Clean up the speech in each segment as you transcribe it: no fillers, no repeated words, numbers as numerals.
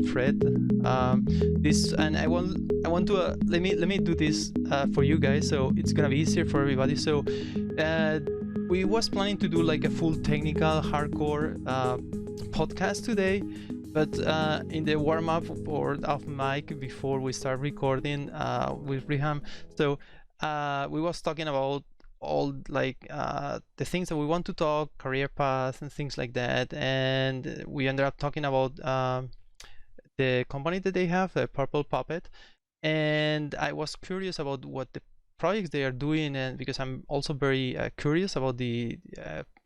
Fred. This and I want to let me do this for you guys, so it's gonna be easier for everybody. So we was planning to do like a full technical hardcore podcast today, but in the warm up or off mic before we start recording with Riham, so we was talking about all like the things that we want to talk, career path and things like that, and we ended up talking about the company that they have, Purple Puppet, and I was curious about what the projects they are doing, and because I'm also very curious about the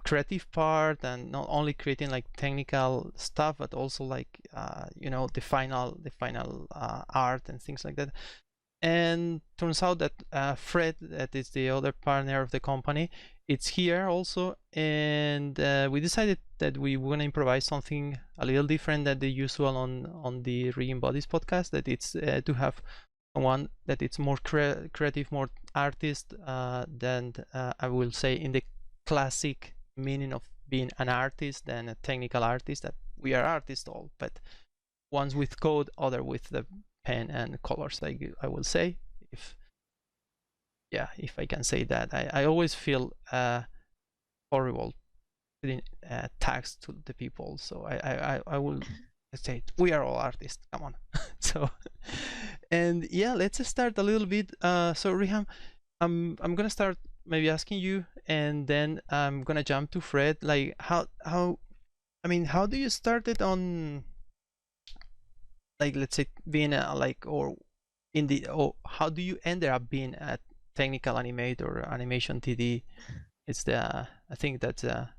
creative part, and not only creating like technical stuff, but also like the final art and things like that. And turns out that Fred, that is the other partner of the company, it's here also, and we decided that we want to improvise something a little different than the usual on the Rigging Bodies podcast. That it's to have one that it's more creative, more artist than I will say in the classic meaning of being an artist than a technical artist. That we are artists all, but ones with code, other with the pen and colors. I will say, if I can say that. I always feel horrible putting tags to the people, so I will say we are all artists, come on. So and yeah, let's start a little bit. So Riham, I'm gonna start maybe asking you, and then I'm gonna jump to Fred. Like how do you start it on, like, let's say being or how do you end up being a technical animator or animation TD? It's I think that's a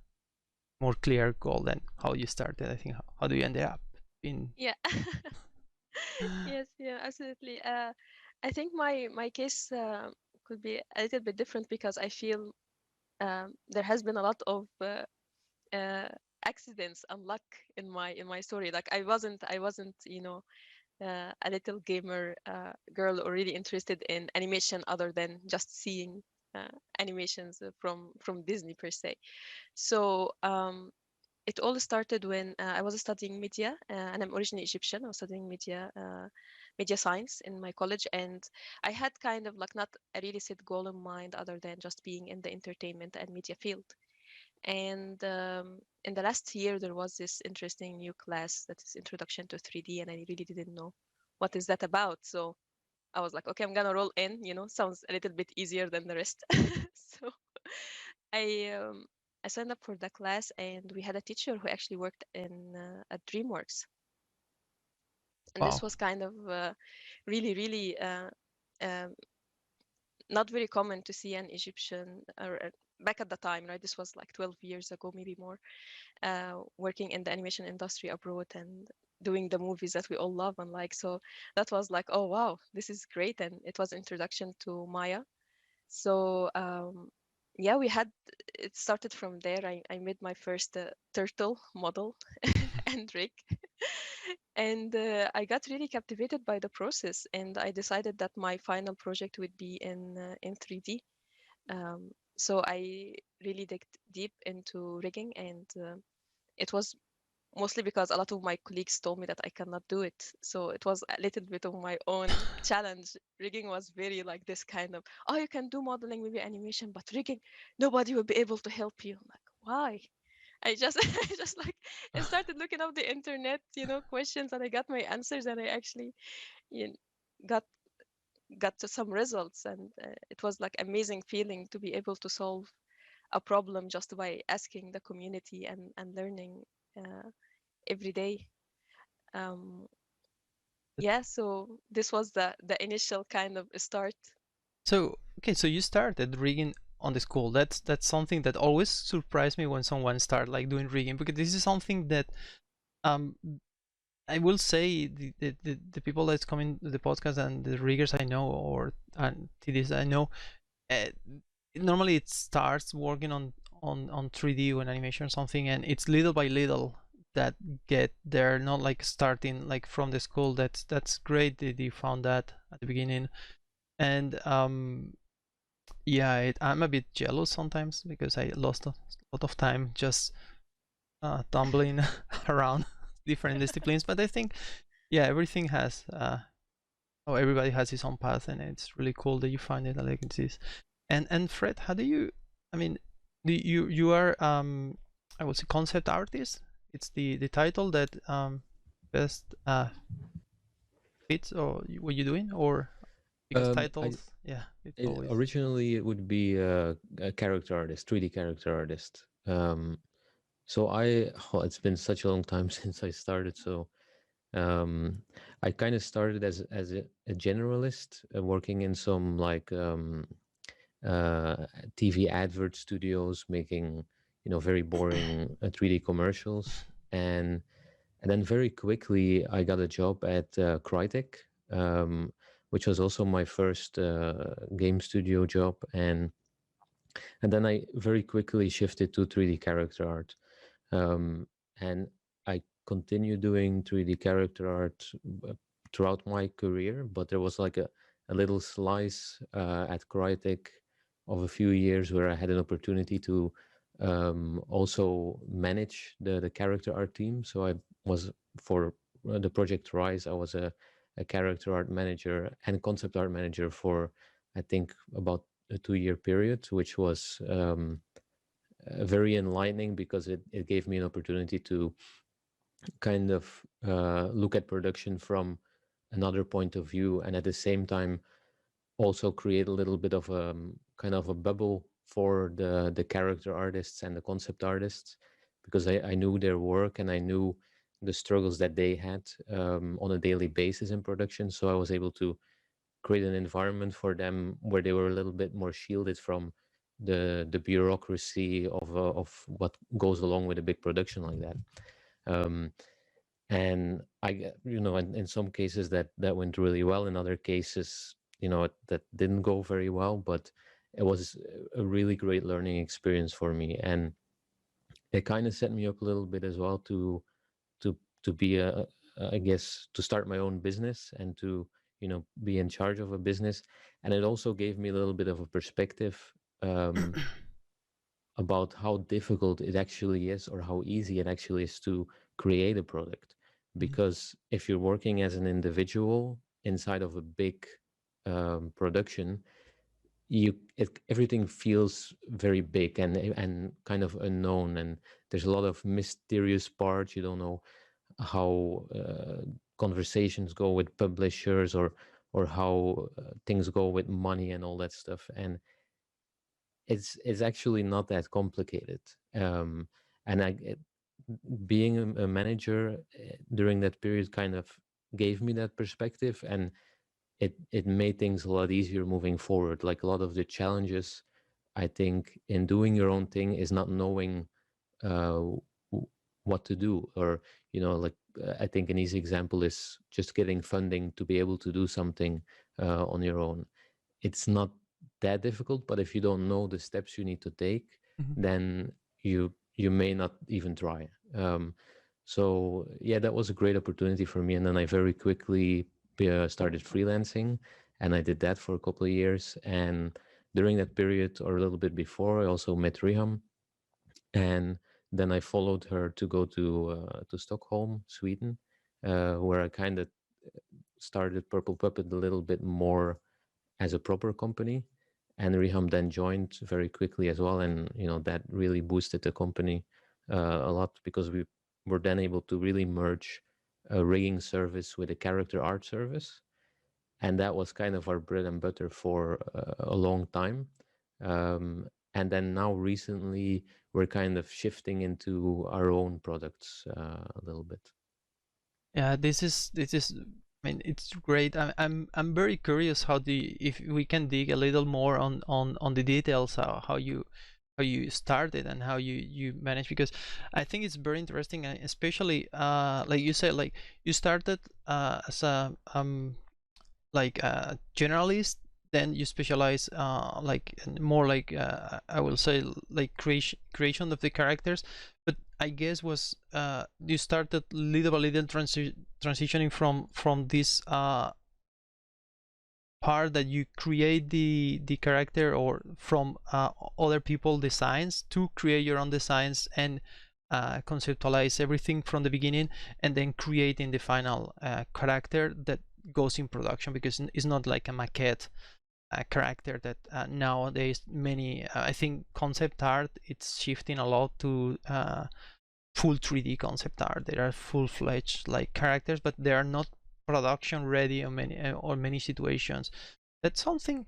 more clear goal than how you started. I think how do you end up in Yeah. Yes, yeah, absolutely. I think my case could be a little bit different because I feel there has been a lot of uh, accidents and luck in my story. Like I wasn't a little gamer girl or really interested in animation other than just seeing animations from Disney per se. So it all started when I was studying media, and I'm originally Egyptian. I was studying media science in my college, and I had kind of like not a really set goal in mind other than just being in the entertainment and media field. And in the last year, there was this interesting new class that is Introduction to 3D, and I really didn't know what is that about. So I was like, okay, I'm gonna roll in. Sounds a little bit easier than the rest. So I um, I signed up for the class, and we had a teacher who actually worked in at DreamWorks, and this wow. was kind of really, really um, not very common to see an Egyptian or back at the time, right? This was like 12 years ago, maybe more, working in the animation industry abroad and doing the movies that we all love and like. So that was like, oh wow, this is great, and it was introduction to Maya. So yeah, it started from there. I made my first turtle model and rig, and I got really captivated by the process, and I decided that my final project would be in 3D. So I really dug deep into rigging, and it was mostly because a lot of my colleagues told me that I cannot do it. So it was a little bit of my own challenge. Rigging was very like this kind of, oh, you can do modeling, maybe animation, but rigging, nobody will be able to help you. I'm like, why? I just, I just like, I started looking up the internet, questions, and I got my answers, and I actually you know, got got to some results, and it was like amazing feeling to be able to solve a problem just by asking the community and learning every day. Um, yeah, so this was the initial kind of start. So okay, so you started rigging on the school. That's something that always surprised me when someone start like doing rigging, because this is something that um I will say the people that's coming to the podcast and the riggers I know, or and TDs I know, uh, normally it starts working on 3D or animation or something, and it's little by little that get there, not like starting like from the school. That's great that you found that at the beginning. And yeah, I'm a bit jealous sometimes because I lost a lot of time just tumbling around different disciplines. But I think yeah, everything has everybody has his own path, and it's really cool that you find it like this. And Fred, how do you? I mean, you are I would say concept artist. It's the title that best fits or what you're doing, or because I titles, yeah, it's always. originally it would be a character artist, 3D character artist. So it's been such a long time since I started. So I kind of started as a generalist, working in some like TV advert studios, making very boring 3D commercials, and then very quickly I got a job at Crytek, which was also my first game studio job, and then I very quickly shifted to 3D character art, and I continued doing 3D character art throughout my career. But there was like a little slice at Crytek of a few years where I had an opportunity to also manage the character art team. So I was for the project Rise, I was a character art manager and concept art manager for I think about a 2-year period, which was very enlightening because it gave me an opportunity to kind of look at production from another point of view, and at the same time also create a little bit of a kind of a bubble for the character artists and the concept artists, because I knew their work and I knew the struggles that they had on a daily basis in production. So I was able to create an environment for them where they were a little bit more shielded from the bureaucracy of what goes along with a big production like that. And in some cases that went really well. In other cases, that didn't go very well, but it was a really great learning experience for me, and it kind of set me up a little bit as well to be I guess to start my own business and to be in charge of a business. And it also gave me a little bit of a perspective about how difficult it actually is, or how easy it actually is to create a product. Because if you're working as an individual inside of a big production, everything feels very big and kind of unknown, and there's a lot of mysterious parts. You don't know how conversations go with publishers, or how things go with money and all that stuff. And it's actually not that complicated. And being a manager during that period kind of gave me that perspective, and it made things a lot easier moving forward. Like a lot of the challenges, I think, in doing your own thing is not knowing uh, what to do, or like I think an easy example is just getting funding to be able to do something on your own. It's not that difficult, but if you don't know the steps you need to take, then you may not even try. So yeah, that was a great opportunity for me, and then I very quickly started freelancing, and I did that for a couple of years. And during that period, or a little bit before, I also met Riham, and then I followed her to go to Stockholm, Sweden, where I kind of started Purple Puppet a little bit more as a proper company. And Riham then joined very quickly as well, and that really boosted the company a lot, because we were then able to really merge a rigging service with a character art service, and that was kind of our bread and butter for a long time. And then now recently we're kind of shifting into our own products a little bit. Yeah, this is. I mean, it's great. I'm very curious if we can dig a little more on the details, how you started and how you manage, because I think it's very interesting, especially like you said, like you started as a like a generalist, then you specialize like more like I will say like creation of the characters. But I guess was you started little by little transitioning from this part that you create the character, or from other people designs, to create your own designs, and conceptualize everything from the beginning and then creating the final character that goes in production, because it's not like a maquette character that nowadays many I think concept art, it's shifting a lot to full 3D concept art. There are full-fledged like characters, but they are not production ready on many situations. That's something.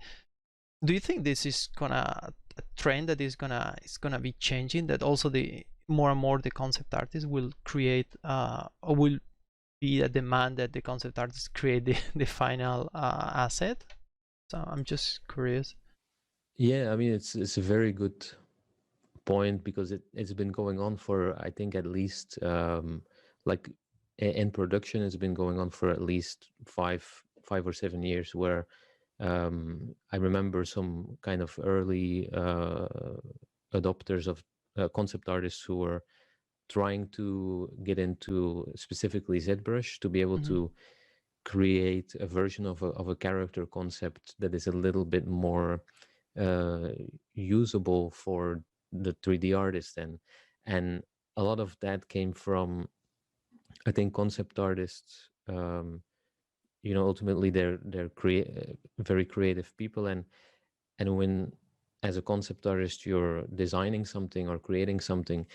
Do you think this is gonna a trend that is gonna be changing? That also the more and more the concept artists will create or will be a demand that the concept artists create the final asset? So I'm just curious. Yeah, I mean, it's a very good point, because it's been going on for, I think, at least like in production, it's been going on for at least 5 or 7 years, where I remember some kind of early adopters of concept artists who were trying to get into specifically ZBrush to be able to create a version of a character concept that is a little bit more usable for the 3D artist. And a lot of that came from, I think, concept artists, ultimately they're very creative people, and when, as a concept artist, you're designing something or creating something,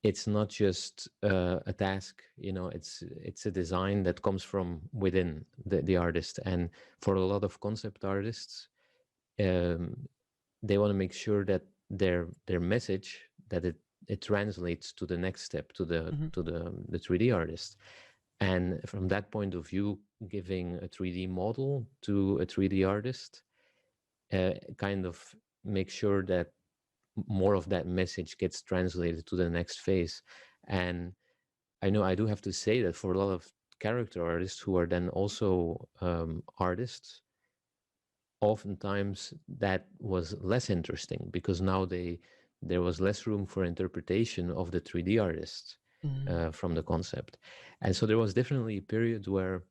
it's not just a task, it's a design that comes from within the artist. And for a lot of concept artists, they want to make sure that their message, that it translates to the next step, to the 3D artist. And from that point of view, giving a 3D model to a 3D artist kind of make sure that more of that message gets translated to the next phase. And I know I do have to say that for a lot of character artists who are then also artists, oftentimes that was less interesting, because now there was less room for interpretation of the 3D artist from the concept. And so there was definitely a period where,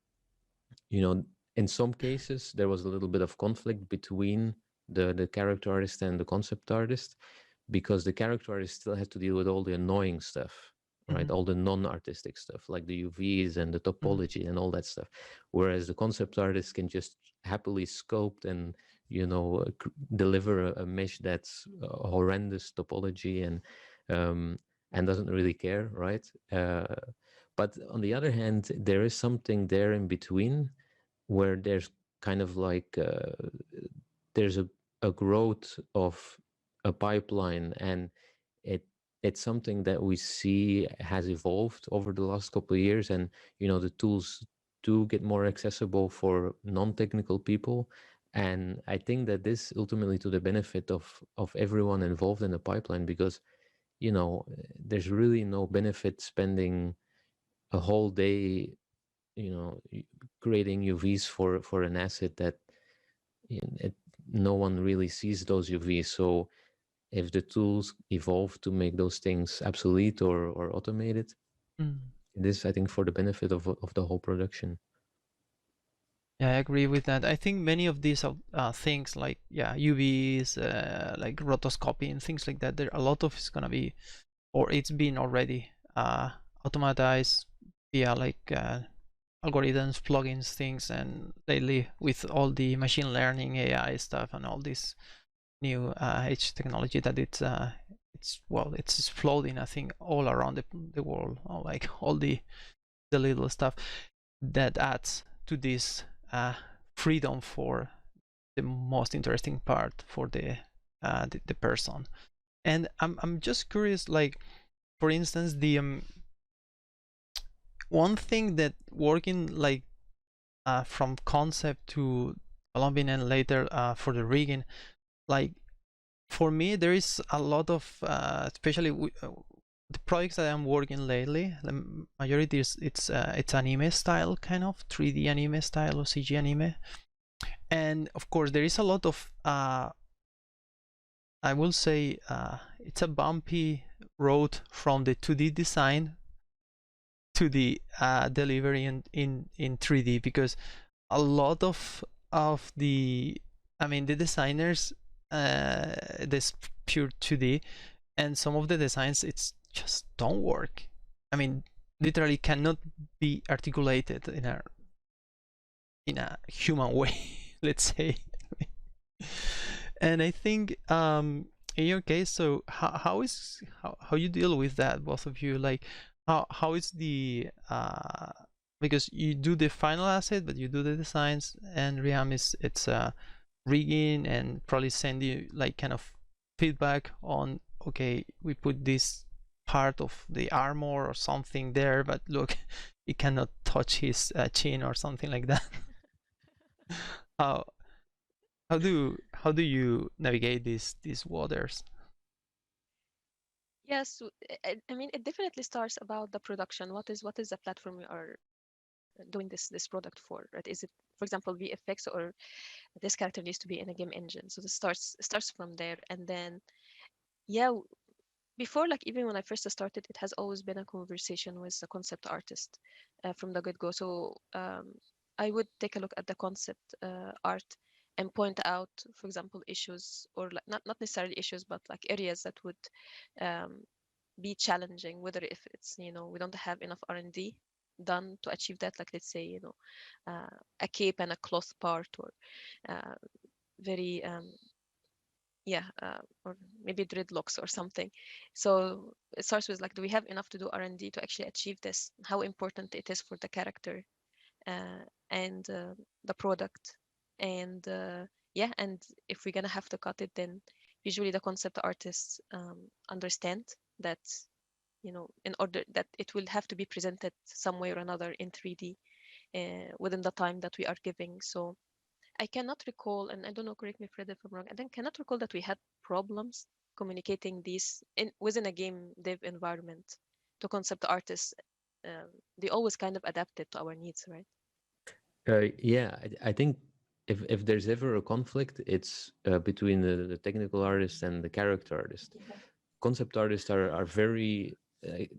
in some cases there was a little bit of conflict between the character artist and the concept artist, because the character artist still had to deal with all the annoying stuff, right? All the non-artistic stuff, like the UVs and the topology and all that stuff. Whereas the concept artist can just happily sculpt and, deliver a mesh that's a horrendous topology and doesn't really care, right? But on the other hand, there is something there in between, where there's kind of like there's a growth of a pipeline, and it's something that we see has evolved over the last couple of years. And the tools do get more accessible for non-technical people, and I think that this ultimately to the benefit of everyone involved in the pipeline, because there's really no benefit spending a whole day creating UVs for an asset that no one really sees those UVs. So if the tools evolve to make those things obsolete or automated, this, I think, for the benefit of the whole production. Yeah, I agree with that. I think many of these things like UVs, like rotoscopy and things like that, there a lot of it's gonna be, or it's been already automatized via like algorithms, plugins, things, and lately with all the machine learning, AI stuff, and all this new age technology that it's exploding, I think, all around the world, like all the little stuff that adds to this freedom for the most interesting part for the person. And I'm just curious, like, for instance, the one thing that working like from concept to Colombin and later for the rigging, like for me there is a lot of especially the projects that I'm working lately, the majority is it's anime style, kind of 3D anime style or CG anime. And of course there is a lot of I will say it's a bumpy road from the 2D design to the delivery in 3D, because a lot of the, I mean, the designers this pure 2D, and some of the designs it's just don't work. I mean, literally cannot be articulated in a human way, let's say. And I think in your case, so how you deal with that, both of you? Like how is the because you do the final asset, but you do the designs, and Riham it's rigging and probably send you like kind of feedback on, okay, we put this part of the armor or something there, but look, it cannot touch his chin or something like that. how how do you navigate these waters? Yes, I mean, it definitely starts about the production. What is the platform we are doing this product for, right? Is it, for example, VFX, or this character needs to be in a game engine? So this starts from there, and then yeah, before, like even when I first started, it has always been a conversation with the concept artist from the get-go. So I would take a look at the concept art and point out, for example, issues, or like not necessarily issues, but like areas that would um, be challenging, whether if it's, we don't have enough R&D done to achieve that, like let's say, a cape and a cloth part, or uh, very yeah, or maybe dreadlocks or something. So it starts with like, do we have enough to do R&D to actually achieve this? How important it is for the character and the product, and yeah, and if we're gonna have to cut it, then usually the concept artists understand that, in order that it will have to be presented some way or another in 3D within the time that we are giving. So I cannot recall, and I don't know, correct me Fred if I'm wrong, I then cannot recall that we had problems communicating these within a game dev environment to concept artists. They always kind of adapted to our needs, right? Yeah, I think if there's ever a conflict, it's between the technical artist and the character artist. Concept artists are very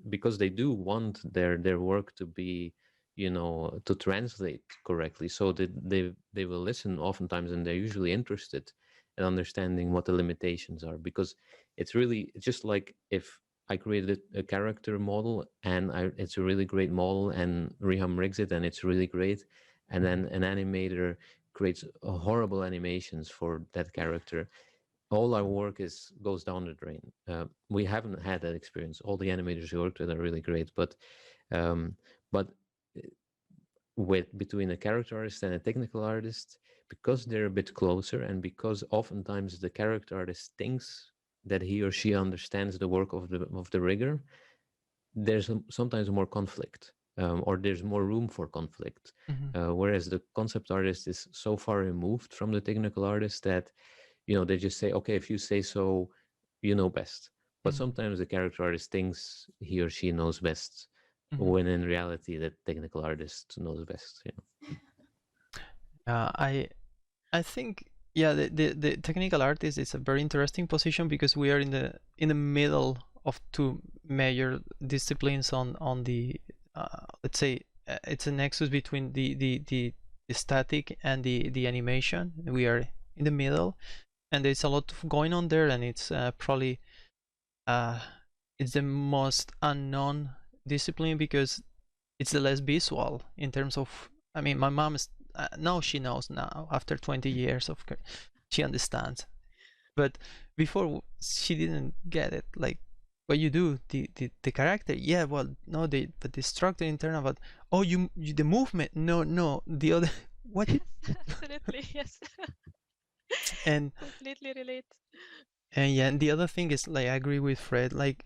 because they do want their work to be, to translate correctly. So they will listen oftentimes, and they're usually interested in understanding what the limitations are, because it's just like if I created a character model and it's a really great model, and Riham rigs it and it's really great, and then an animator creates horrible animations for that character. All our work goes down the drain. We haven't had that experience. All the animators we worked with are really great, but um, but with between a character artist and a technical artist, because they're a bit closer, and because oftentimes the character artist thinks that he or she understands the work of the rigger, there's sometimes more conflict, or there's more room for conflict. Whereas the concept artist is so far removed from the technical artist that, they just say, okay, if you say so, you know best. But sometimes the character artist thinks he or she knows best, when in reality the technical artist knows best. I think, yeah, the technical artist is a very interesting position, because we are in the middle of two major disciplines on the let's say it's a nexus between the static and the animation. We are in the middle, and there's a lot going on there, and it's probably it's the most unknown discipline, because it's the less visual in terms of, I mean, my mom is now she knows, now after 20 years of she understands, but before she didn't get it. Like, what you do, the character, yeah, well, no, but the structure internal, but oh, you the movement, no, the other what you Absolutely, yes. and Completely relate. and yeah, and the other thing is, like, I agree with Fred, like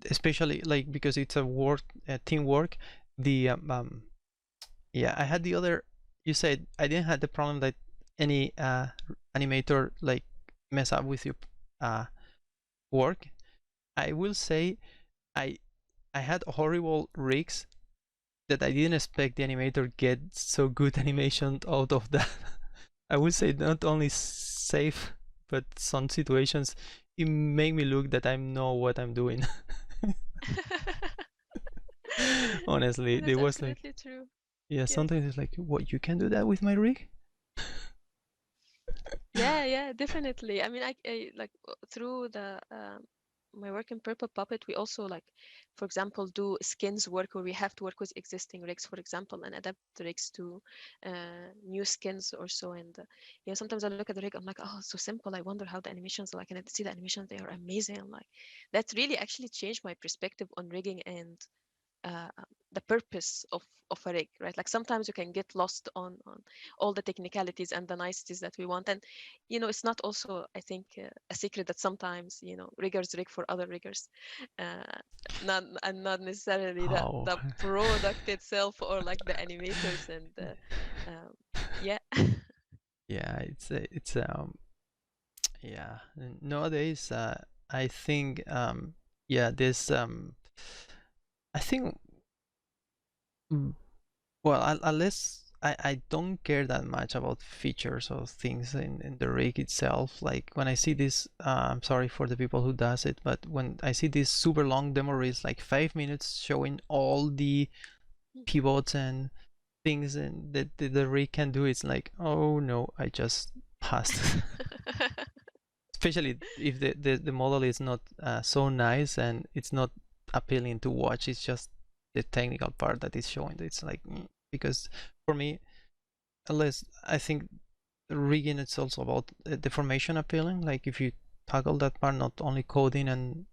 especially like because it's a work teamwork. The yeah, I had the other, you said I didn't have the problem that any animator like mess up with your uh work. I will say I I had horrible rigs that I didn't expect the animator get so good animation out of that. I would say not only safe, but some situations it make me look that I know what I'm doing. Honestly, That is there was like, absolutely true. yeah, Yes. sometimes it's like, what, you can do that with my rig? Yeah, definitely. I mean, I like through the my work in Purple Puppet, we also like, for example, do skins work where we have to work with existing rigs, for example, and adapt the rigs to new skins or so. And sometimes I look at the rig, I'm like, oh, it's so simple. I wonder how the animations are like, and I see the animations, they are amazing. I'm like, that really actually changed my perspective on rigging and uh, the purpose of a rig, right? Like sometimes you can get lost on all the technicalities and the niceties that we want, and it's not also, I think, a secret that sometimes riggers rig for other riggers, uh, not necessarily Oh, the product itself or like the animators and yeah. yeah, yeah. Nowadays, I think, yeah, this, I think, mm, well, unless I don't care that much about features or things in the rig itself. Like when I see this, I'm sorry for the people who does it, but when I see this super long demo reels, like 5 minutes showing all the pivots and things and that the rig can do, it's like, oh no, I just passed. Especially if the model is not so nice and it's not appealing to watch. It's just the technical part that is showing. It's like, because for me, unless I think rigging, it's also about the formation appealing. Like if you tackle that part, not only coding and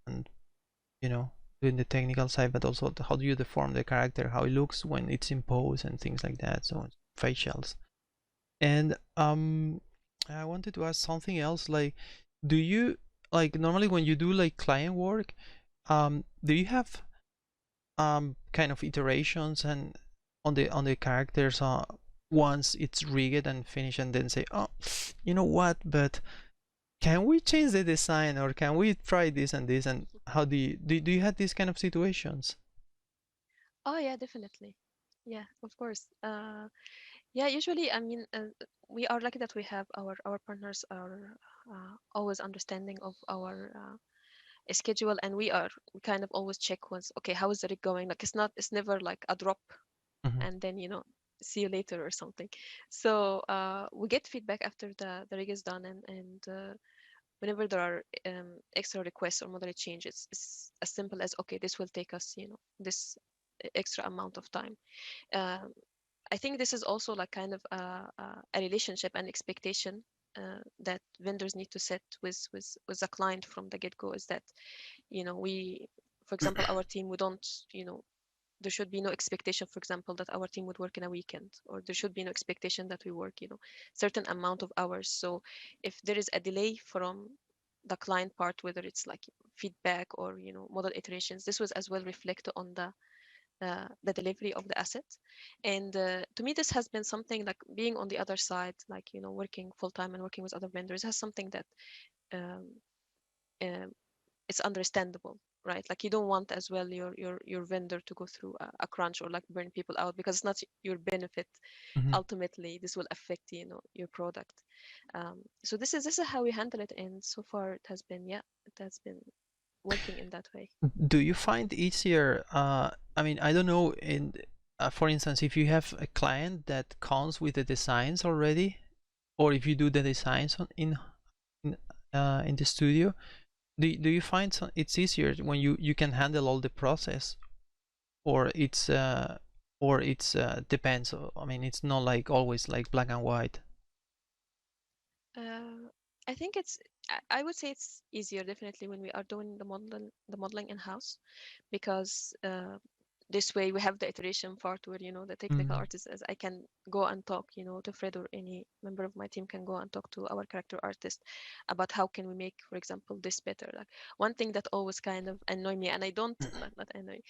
you know doing the technical side, but also how do you deform the character, how it looks when it's in pose and things like that. So facials. And I wanted to ask something else. Like, do you, like, normally when you do like client work, do you have kind of iterations and on the characters once it's rigged and finished, and then say, oh, you know what, but can we change the design, or can we try this and this? And how do you have these kind of situations? Oh yeah, definitely. Yeah, of course. Yeah, usually, I mean, we are lucky that we have our partners are always understanding of our schedule, and we kind of always check once, okay, how is the rig going? Like it's never like a drop Mm-hmm. and then see you later or something. So we get feedback after the rig is done, and whenever there are extra requests or model changes, it's as simple as, okay, this will take us this extra amount of time. Um, I think this is also like kind of a relationship and expectation that vendors need to set with a client from the get-go, is that we, for example, our team, we don't, there should be no expectation, for example, that our team would work in a weekend, or there should be no expectation that we work certain amount of hours. So if there is a delay from the client part, whether it's like feedback or model iterations, this was as well reflected on the delivery of the asset. And to me, this has been something like being on the other side, like working full time and working with other vendors, has something that um, um, it's understandable, right? Like you don't want as well your vendor to go through a crunch or like burn people out, because it's not your benefit. Mm-hmm. Ultimately, this will affect your product. So this is how we handle it, and so far it has been working in that way. Do you find easier? I mean, I don't know. In For instance, if you have a client that comes with the designs already, or if you do the designs in the studio, do you find it's easier when you can handle all the process, or it's depends. I mean, it's not like always like black and white. Uh, I think I would say it's easier definitely when we are doing the modeling in house, because this way we have the iteration part where the technical Mm. artist, as I can go and talk to Fred, or any member of my team can go and talk to our character artist about how can we make, for example, this better. Like one thing that always kind of annoy me, and I don't, not annoy,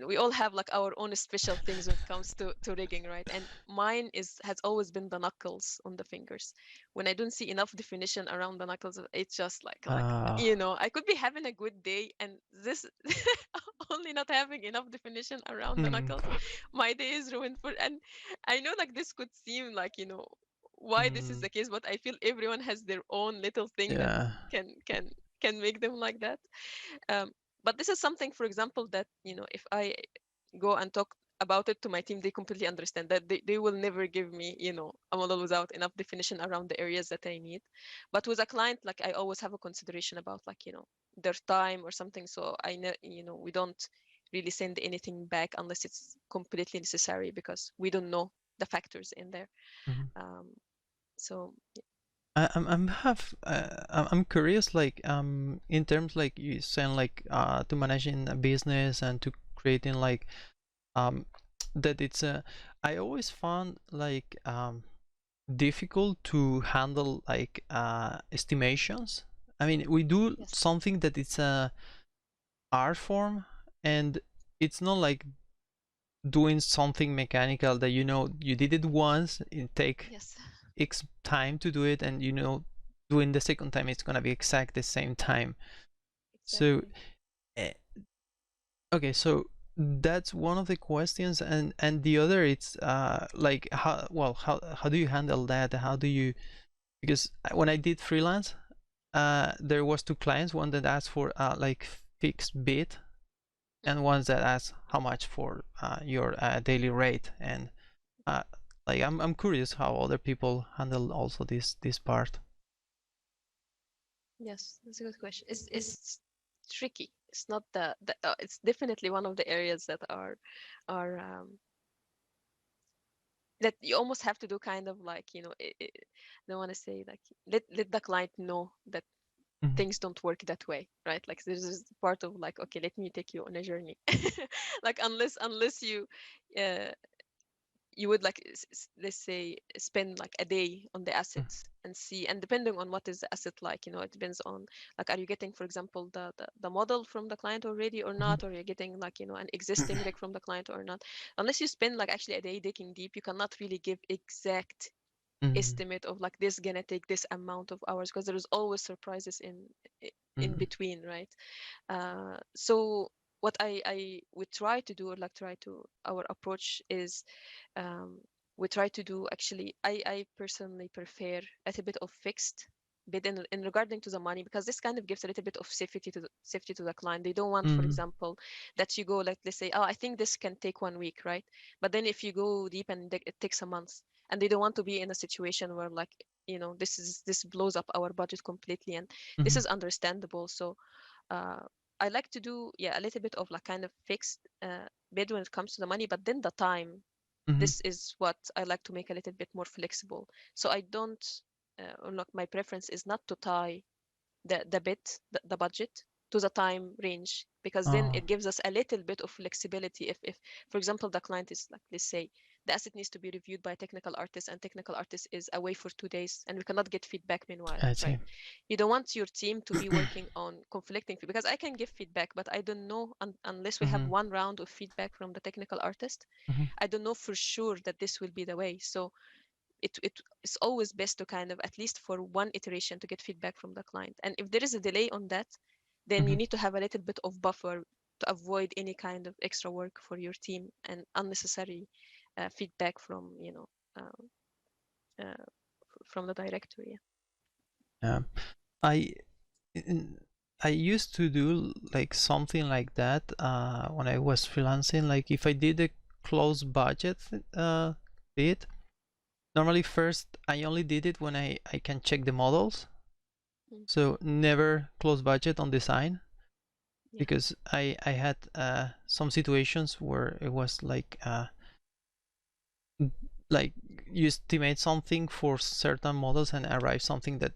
we all have like our own special things when it comes to rigging, right? And mine has always been the knuckles on the fingers. When I don't see enough definition around the knuckles, it's just like Uh, I could be having a good day, and this only not having enough definition around the mm, knuckles, my day is ruined. And I know like this could seem like why this is mm, the case, but I feel everyone has their own little thing that yeah. can can can make them like that. um, but this is something, for example, that if I go and talk about it to my team, they completely understand that they will never give me, a model without enough definition around the areas that I need. But with a client, like I always have a consideration about like, their time or something. So I know, we don't really send anything back unless it's completely necessary because we don't know the factors in there. Mhm. So I'm curious, like in terms like you saying like to managing a business and to creating like that it's I always found like difficult to handle like estimations. I mean, we do yes, something that it's a art form, and it's not like doing something mechanical that you did it once, it take yes, X time to do it, and doing the second time it's gonna be exact the same time. So exactly. eh, okay, so that's one of the questions, and the other it's like how do you handle that? How do you, because when I did freelance, there was two clients, one that asked for like fixed bid, and ones that ask how much for your daily rate. And uh, like I'm curious how other people handle also this part. Yes, that's a good question. It's tricky. It's not it's definitely one of the areas that are that you almost have to do kind of like, I don't want to say like let the client know that Mhm. things don't work that way, right? Like there's this part of like, okay, let me take you on a journey. Like unless uh you would like let's say spend like a day on the Mhm. assets and see, and depending on what is the asset, like, it depends on like, are you getting, for example, the model from the client already or Mhm. not, or you're getting like, an existing rig from the client or not. Unless you spend like actually a day digging deep, you cannot really give exact Mhm. estimate of like this gonna take this amount of hours, because there is always surprises in Mhm. between, right? So what I we try to do, or like try to, our approach is, um, we try to do, actually, I personally prefer a little bit of fixed bid in regarding to the money, because this kind of gives a little bit of safety to the client. They don't want, for Mhm. example, that you go like, let's say, oh, I think this can take 1 week, right? But then if you go deep and it takes a month, and they don't want to be in a situation where like, this blows up our budget completely, and this Mhm. is understandable. So uh, I like to do, yeah, a little bit of like kind of fixed bid when it comes to the money, but then the time, Mhm. this is what I like to make a little bit more flexible. So I don't, or like my preference is not to tie the budget to the time range, because then Oh, it gives us a little bit of flexibility. If for example, the client is like, let's say the asset needs to be reviewed by a technical artist, and technical artist is away for 2 days, and we cannot get feedback meanwhile, I see. right? You don't want your team to be working on conflicting because I can give feedback, but I don't know, unless we have Mhm. one round of feedback from the technical artist, Mhm. I don't know for sure that this will be the way. So it's always best to kind of, at least for one iteration, to get feedback from the client. And if there is a delay on that, then you Mhm. need to have a little bit of buffer to avoid any kind of extra work for your team and unnecessary feedback from, uh, from the directory. Yeah. I in- I used to do like something like that when I was freelancing. Like if I did a close budget bid, normally first I only did it when I can check the models. Mm, So never close budget on design, yeah. because I had some situations where it was like you estimate something for certain models and arrive something that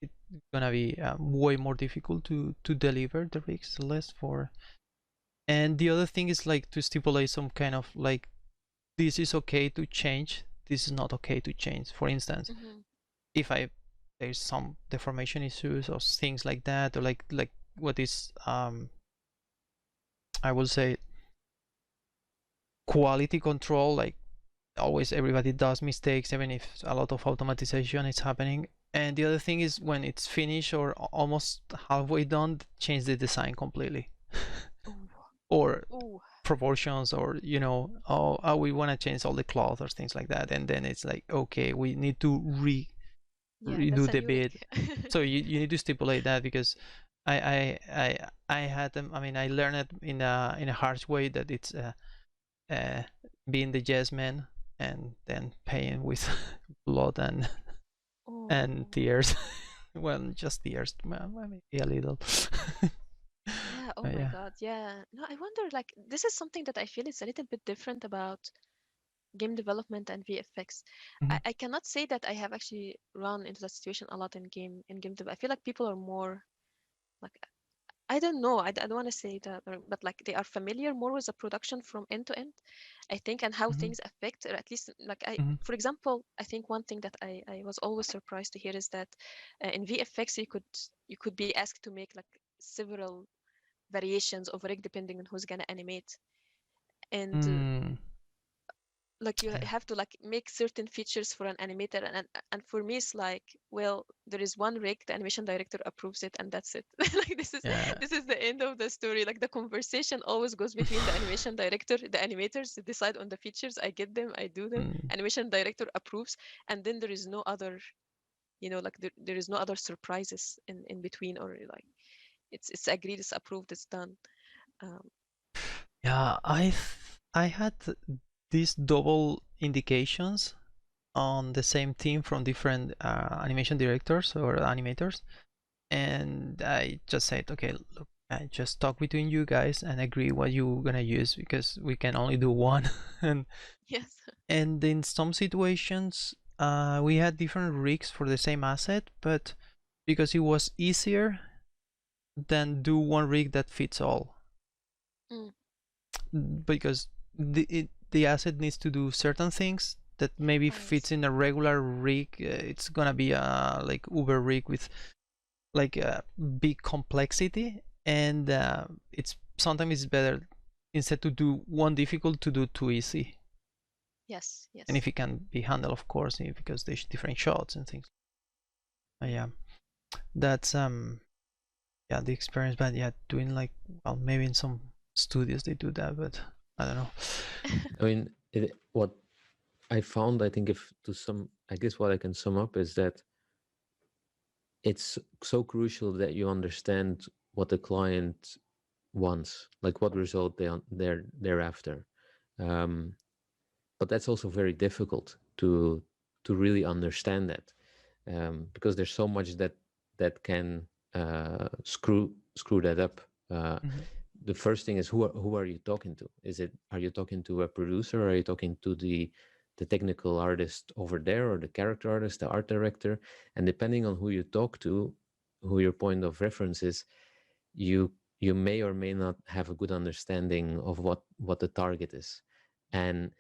it's gonna be way more difficult to deliver the rigs list for. And the other thing is like to stipulate some kind of like, this is okay to change, this is not okay to change. For instance, Hmm. if I there's some deformation issues or things like that, or like what is I will say quality control, like always everybody does mistakes even if a lot of automatization is happening. And the other thing is when it's finished or almost halfway done, change the design completely. Ooh. Or Ooh. proportions, or we want to change all the cloth or things like that, and then it's like, okay, we need to Yeah, that's redo a the new rig. bid. So you need to stipulate that, because I had them. I mean, I learned it in a harsh way that it's being the yes man and then paying with blood and Oh. tears. Well, just tears, well, maybe a little. Yeah, oh my Yeah. God. Yeah. No, I wonder, like, this is something that I feel is a little bit different about game development and VFX. Mhm. I cannot say that I have actually run into that situation a lot in game dev. I feel like people are more like, I don't know. I don't want to say that, but like they are familiar more with the production from end to end, I think, and how Mhm. things affect, or at least like Mhm. for example, I think one thing that I was always surprised to hear is that in VFX you could be asked to make like several variations of a rig depending on who's gonna animate, and Mm. like you Yeah. have to like make certain features for an animator, and for me it's like, well, there is one rig, the animation director approves it, and that's it. Like Yeah. this is the end of the story. Like the conversation always goes between the animation director, the animators to decide on the features. I get them, I do them, Mm. animation director approves, and then there is no other, like there is no other surprises in between, or like it's agreed, it's approved, it's done. um, Yeah, I had these double indications on the same team from different animation directors or animators, and I just said, okay, look, I just talk between you guys and agree what you're gonna use because we can only do one. and yes. and in some situations, we had different rigs for the same asset, but because it was easier than do one rig that fits all. Mm, Because the asset needs to do certain things that maybe I fits in see. a regular rig. It's gonna be a like Uber rig with like a big complexity, and it's sometimes it's better instead to do one difficult to do two easy. Yes, And yes. if it can be handled, of course, because there's different shots and things. Yeah, that's yeah, the experience. But yeah, doing like, well, maybe in some studios they do that, but I don't know. I mean, what I found, I think, if to some, I guess what I can sum up is that it's so crucial that you understand what the client wants, like what result they're after. Um, but that's also very difficult to really understand that, because there's so much that can screw that up. Mhm. The first thing is who are you talking to? Are you talking to a producer? Or are you talking to the technical artist over there, or the character artist, the art director? And depending on who you talk to, who your point of reference is, you may or may not have a good understanding of what the target is. And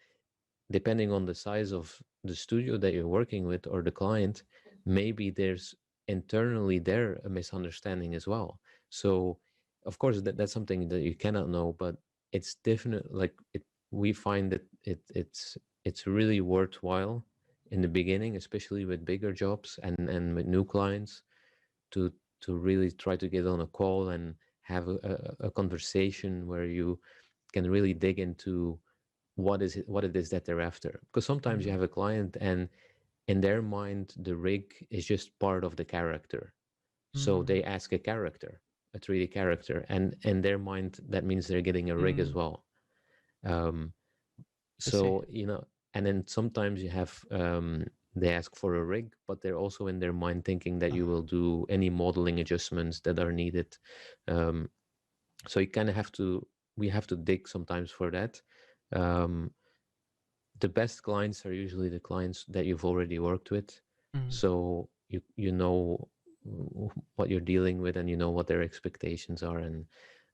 depending on the size of the studio that you're working with or the client, maybe there's internally there a misunderstanding as well. So of course that's something that you cannot know, but it's definitely like we find that it's really worthwhile in the beginning, especially with bigger jobs and with new clients, to really try to get on a call and have a conversation where you can really dig into what it is that they're after. Because sometimes you Mhm. have a client and in their mind the rig is just part of the character, so Mm. they ask a character, a 3D character, and in their mind that means they're getting a rig as Mm. well. um, I see. so and then sometimes you have they ask for a rig, but they're also in their mind thinking that you will do any modeling adjustments that are needed. um, so you kind of have to we have to dig sometimes for that. um, the best clients are usually the clients that you've already worked with, Mm. so you know what you're dealing with, and you know what their expectations are. And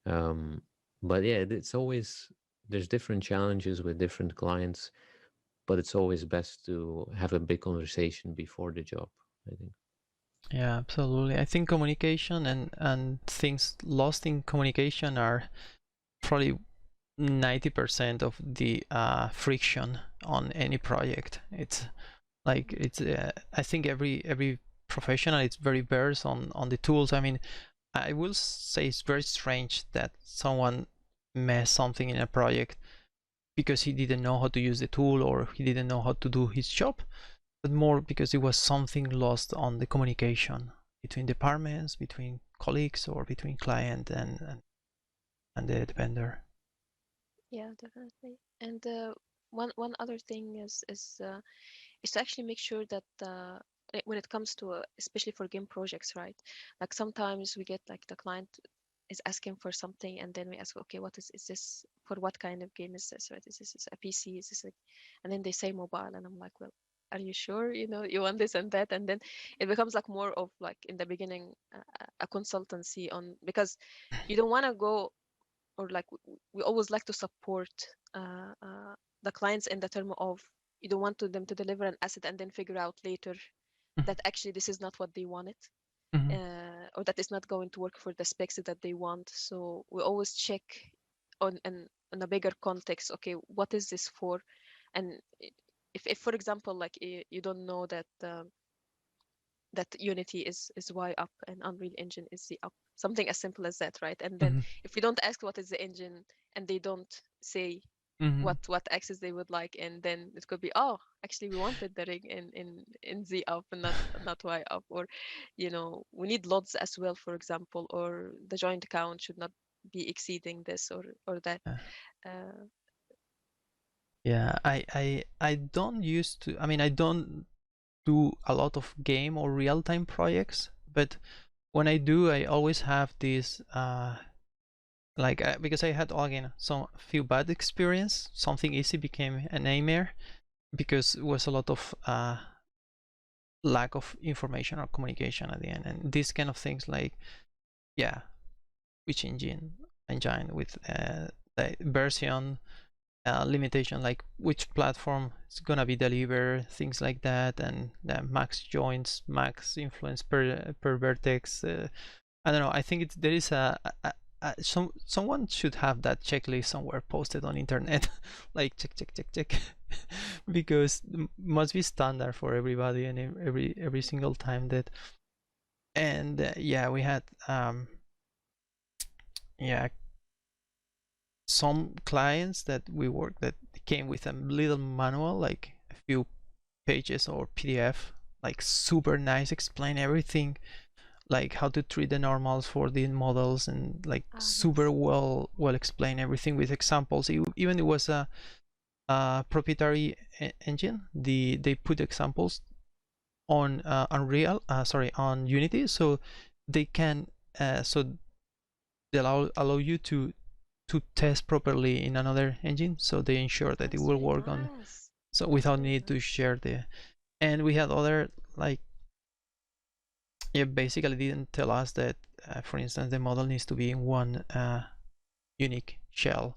um, but yeah, it's always, there's different challenges with different clients, but it's always best to have a big conversation before the job, I think. Yeah, absolutely. I think communication and things lost in communication are probably 90% of the friction on any project. It's like Mhm. it's I think every professional is very versed on the tools. I mean, I will say it's very strange that someone messed something in a project because he didn't know how to use the tool or he didn't know how to do his job, but more because it was something lost on the communication between departments, between colleagues, or between client and the vendor. Yeah, definitely. And one other thing is to actually make sure that when it comes to especially for game projects, right? Like sometimes we get like the client is asking for something, and then we ask, okay, what is this for? What kind of game is this? Right? Is this a PC? Is this a... And then they say mobile, and I'm like, well, are you sure? You know, you want this and that, and then it becomes like more of like in the beginning a consultancy on, because you don't want to go, or like we always like to support the clients in the term of you don't want them to deliver an asset and then figure out later that actually this is not what they wanted, Mhm. or that is not going to work for the specs that they want. So we always check on a bigger context. Okay, what is this for? And if for example, like you don't know that that Unity is Y up and Unreal Engine is Z up, something as simple as that, right? And then Mhm. if we don't ask what is the engine and they don't say Mhm. what axis they would like, and then it could be, oh, actually we wanted the rig in Z up and not Y up, or you know, we need lots as well, for example, or the joint count should not be exceeding this or that. Yeah. uh, Yeah, I don't used to. I mean, I don't do a lot of game or real-time projects, but when I do, I always have this like because I had again some few bad experience. Something easy became a nightmare because it was a lot of lack of information or communication at the end, and these kind of things like, yeah, which engine with the version limitation, like which platform is gonna be delivered, things like that, and the max joints, max influence per vertex. I don't know. I think there is someone should have that checklist somewhere posted on internet, like check, because it must be standard for everybody and every single time that. And yeah, we had yeah, some clients that we work that came with a little manual, like a few pages or PDF, like super nice, explain everything, like how to treat the normals for the models, and like super yes. well explain everything with examples. Even it was a proprietary engine. They put examples on Unreal, sorry, on Unity, so they can so they allow you to test properly in another engine, so they ensure that it That's will very work on, nice. so That's without very need to nice. share the. And we had other like, yeah, basically didn't tell us that for instance the model needs to be in one unique shell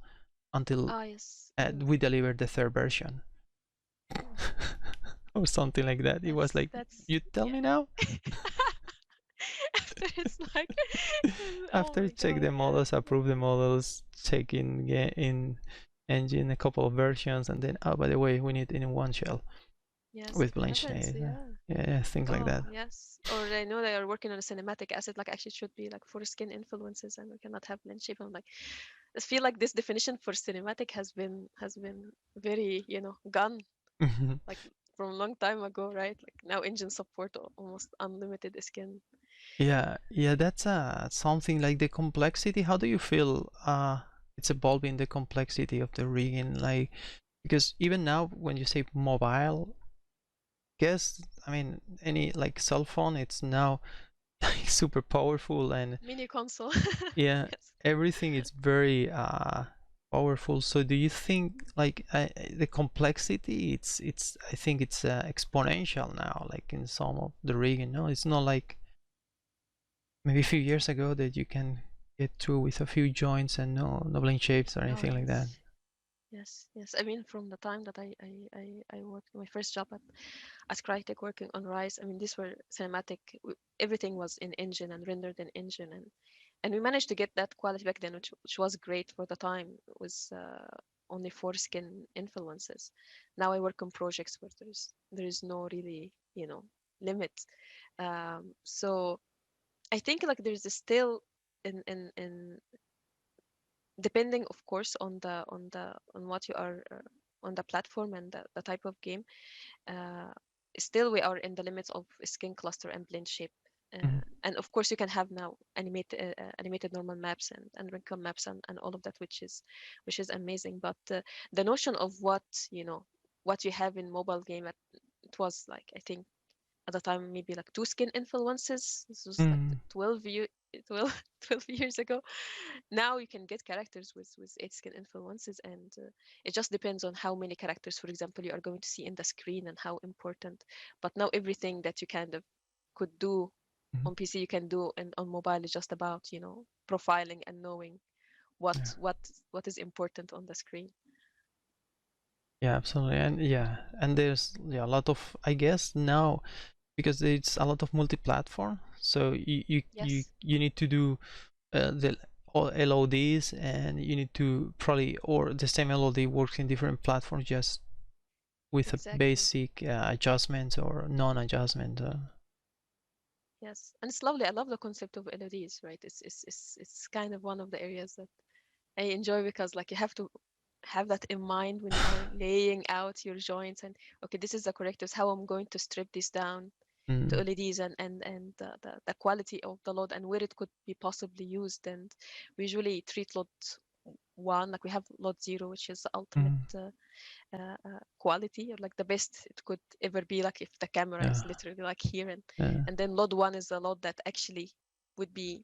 until Ah, yes. Mm. we deliver the third version. Mm. Or something like that. It was like, That's you tell yeah. me now. After it's like, oh After my check the God, yes, models, approve the models, check in engine a couple of versions, and then, oh, by the way, we need it in one shell yes, with blank heavens, shade. yeah. Yeah, things like Oh that. yes. Or I know they are working on a cinematic asset, like actually it should be like for skin influences, and we cannot have blend shape. I'm like, I feel like this definition for cinematic has been very, you know, gone like from a long time ago, right? Like now engine support almost unlimited skin. Yeah, that's something like the complexity. How do you feel it's evolving, the complexity of the rigging? Like, because even now when you say mobile, guess, I mean, any like cell phone, it's now like super powerful, and Mini console. yeah, Yes. everything is very powerful. So do you think like the complexity, it's I think it's exponential now, like in some of the rigging. No, it's not like maybe a few years ago that you can get through with a few joints and no blink shapes or Oh anything like that. yes. Yes. I mean, from the time that I worked my first job at Crytek working on Rise, I mean, these were cinematic. Everything was in engine and rendered in engine, and we managed to get that quality back then, which was great for the time. It was only foreskin influences. Now I work on projects where there is no really, you know, limit. So I think like there's still in depending of course on what you are on the platform and the type of game, uh, still we are in the limits of skin cluster and blend shape. Mhm. and of course you can have now animated normal maps and wrinkle maps and all of that, which is amazing. But the notion of what what you have in mobile game, it was like, I think at the time maybe like 2 skin influences. This was like 12, 12 years ago. Now you can get characters with 8 skin influences, and it just depends on how many characters, for example, you are going to see in the screen and how important. But now everything that you kind of could do on PC, you can do on mobile. Is just about profiling and knowing what Yeah. what is important on the screen. Yeah, absolutely. And there's a lot of, I guess now, because it's a lot of multi-platform, so Yes, you need to do the all LODs, and you need to probably, or the same LOD works in different platforms, just with a exactly. basic adjustment or non-adjustment. Yes, and it's lovely. I love the concept of LODs, right? It's kind of one of the areas that I enjoy, because like you have to have that in mind when you are laying out your joints, and okay, this is the correctives, how I'm going to strip this down to Mm, LEDs, and the quality of the load and where it could be possibly used. And we usually treat load 1, like we have load 0, which is the ultimate mm, quality, or like the best it could ever be, like if the camera yeah, is literally like here, yeah, and then load 1 is a load that actually would be,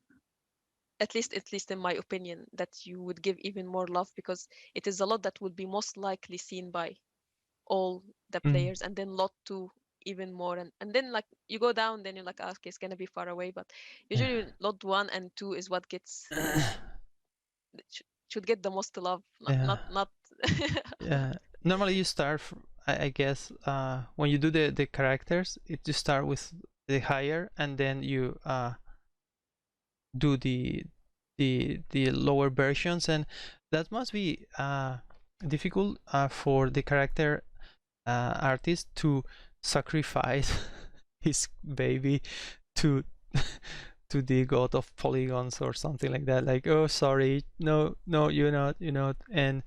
at least in my opinion, that you would give even more love, because it is a lot that would be most likely seen by all the mm, players. And then lot 2 even more, and then like you go down, then you're like, "Ah, okay, it's gonna be far away." But yeah. usually lot 1 and 2 is what gets should get the most love, Yeah, not yeah. Normally you start, I guess, when you do the characters, you start with the higher, and then you do the lower versions, and that must be difficult for the character artist to sacrifice his baby to to the god of polygons or something like that, like, oh sorry, no, no, you're not. And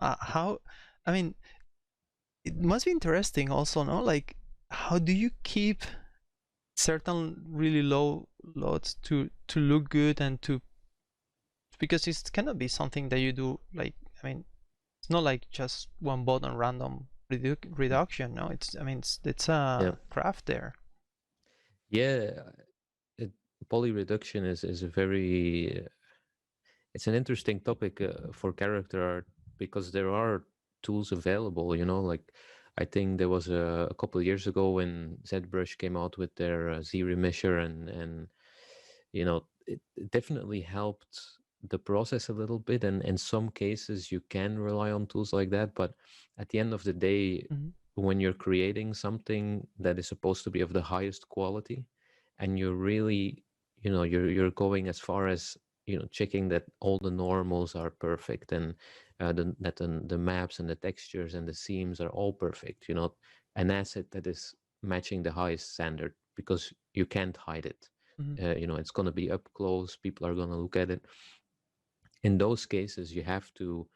how, I mean, it must be interesting also, no, like, how do you keep certain really low loads to look good, and to, because it cannot be something that you do, like, I mean, it's not like just one button random reduction, no, it's, I mean, it's Yeah. a craft there. Yeah. It, poly reduction is a very it's an interesting topic for character art, because there are tools available. Like I think there was a couple of years ago when ZBrush came out with their Z remisher, and it definitely helped the process a little bit. And in some cases, you can rely on tools like that, but at the end of the day, Mm-hmm. when you're creating something that is supposed to be of the highest quality, and you're really, you're going as far as checking that all the normals are perfect, and that the maps and the textures and the seams are all perfect, an asset that is matching the highest standard, because you can't hide it. It's going to be up close, people are going to look at it. In those cases, you have to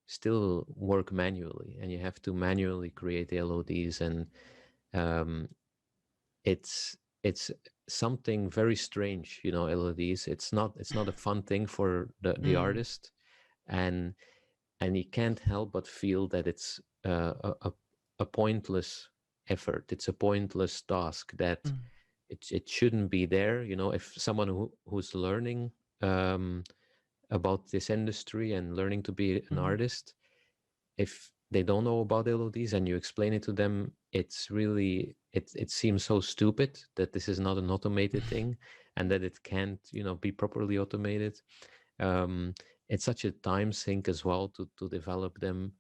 still work manually, and you have to manually create the LODs. And um, it's something very strange, LODs. It's not a fun thing for the Mm-hmm. artist, and he can't help but feel that it's a pointless effort. It's a pointless task, that it shouldn't be there. If someone who's learning um, about this industry and learning to be an Mm-hmm. artist, if they don't know about LODs and you explain it to them, it's really it seems so stupid that this is not an automated thing, and that it can't be properly automated. um, it's such a time sink as well to develop them.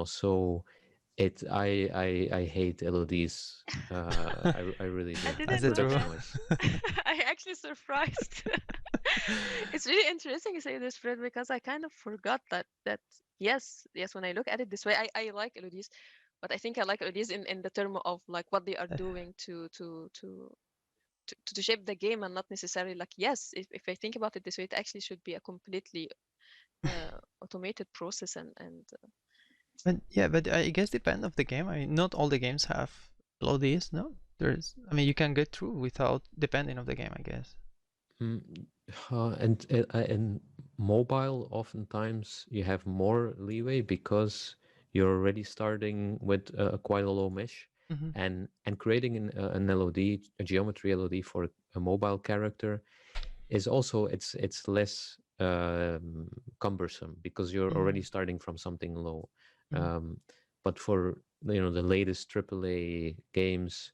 So I hate LODs. I really I do. That's didn't the know Way truth. too that. much. I actually surprised. It's really interesting you say this, Fred, because I kind of forgot that yes, when I look at it this way, I like LODs, but I think I like LODs in the term of like what they are doing to shape the game, and not necessarily like, yes, if I think about it this way, it actually should be a completely automated process. And But yeah, but I guess depend of the game. I mean, not all the games have LODs, no? I mean, you can get through without depending on the game, I guess. Mm, and mobile, oftentimes you have more leeway because you're already starting with quite a low mesh, Mm-hmm. and creating an LOD, a geometry LOD for a mobile character is also it's less cumbersome because you're already starting from something low. Um, but for the latest AAA games,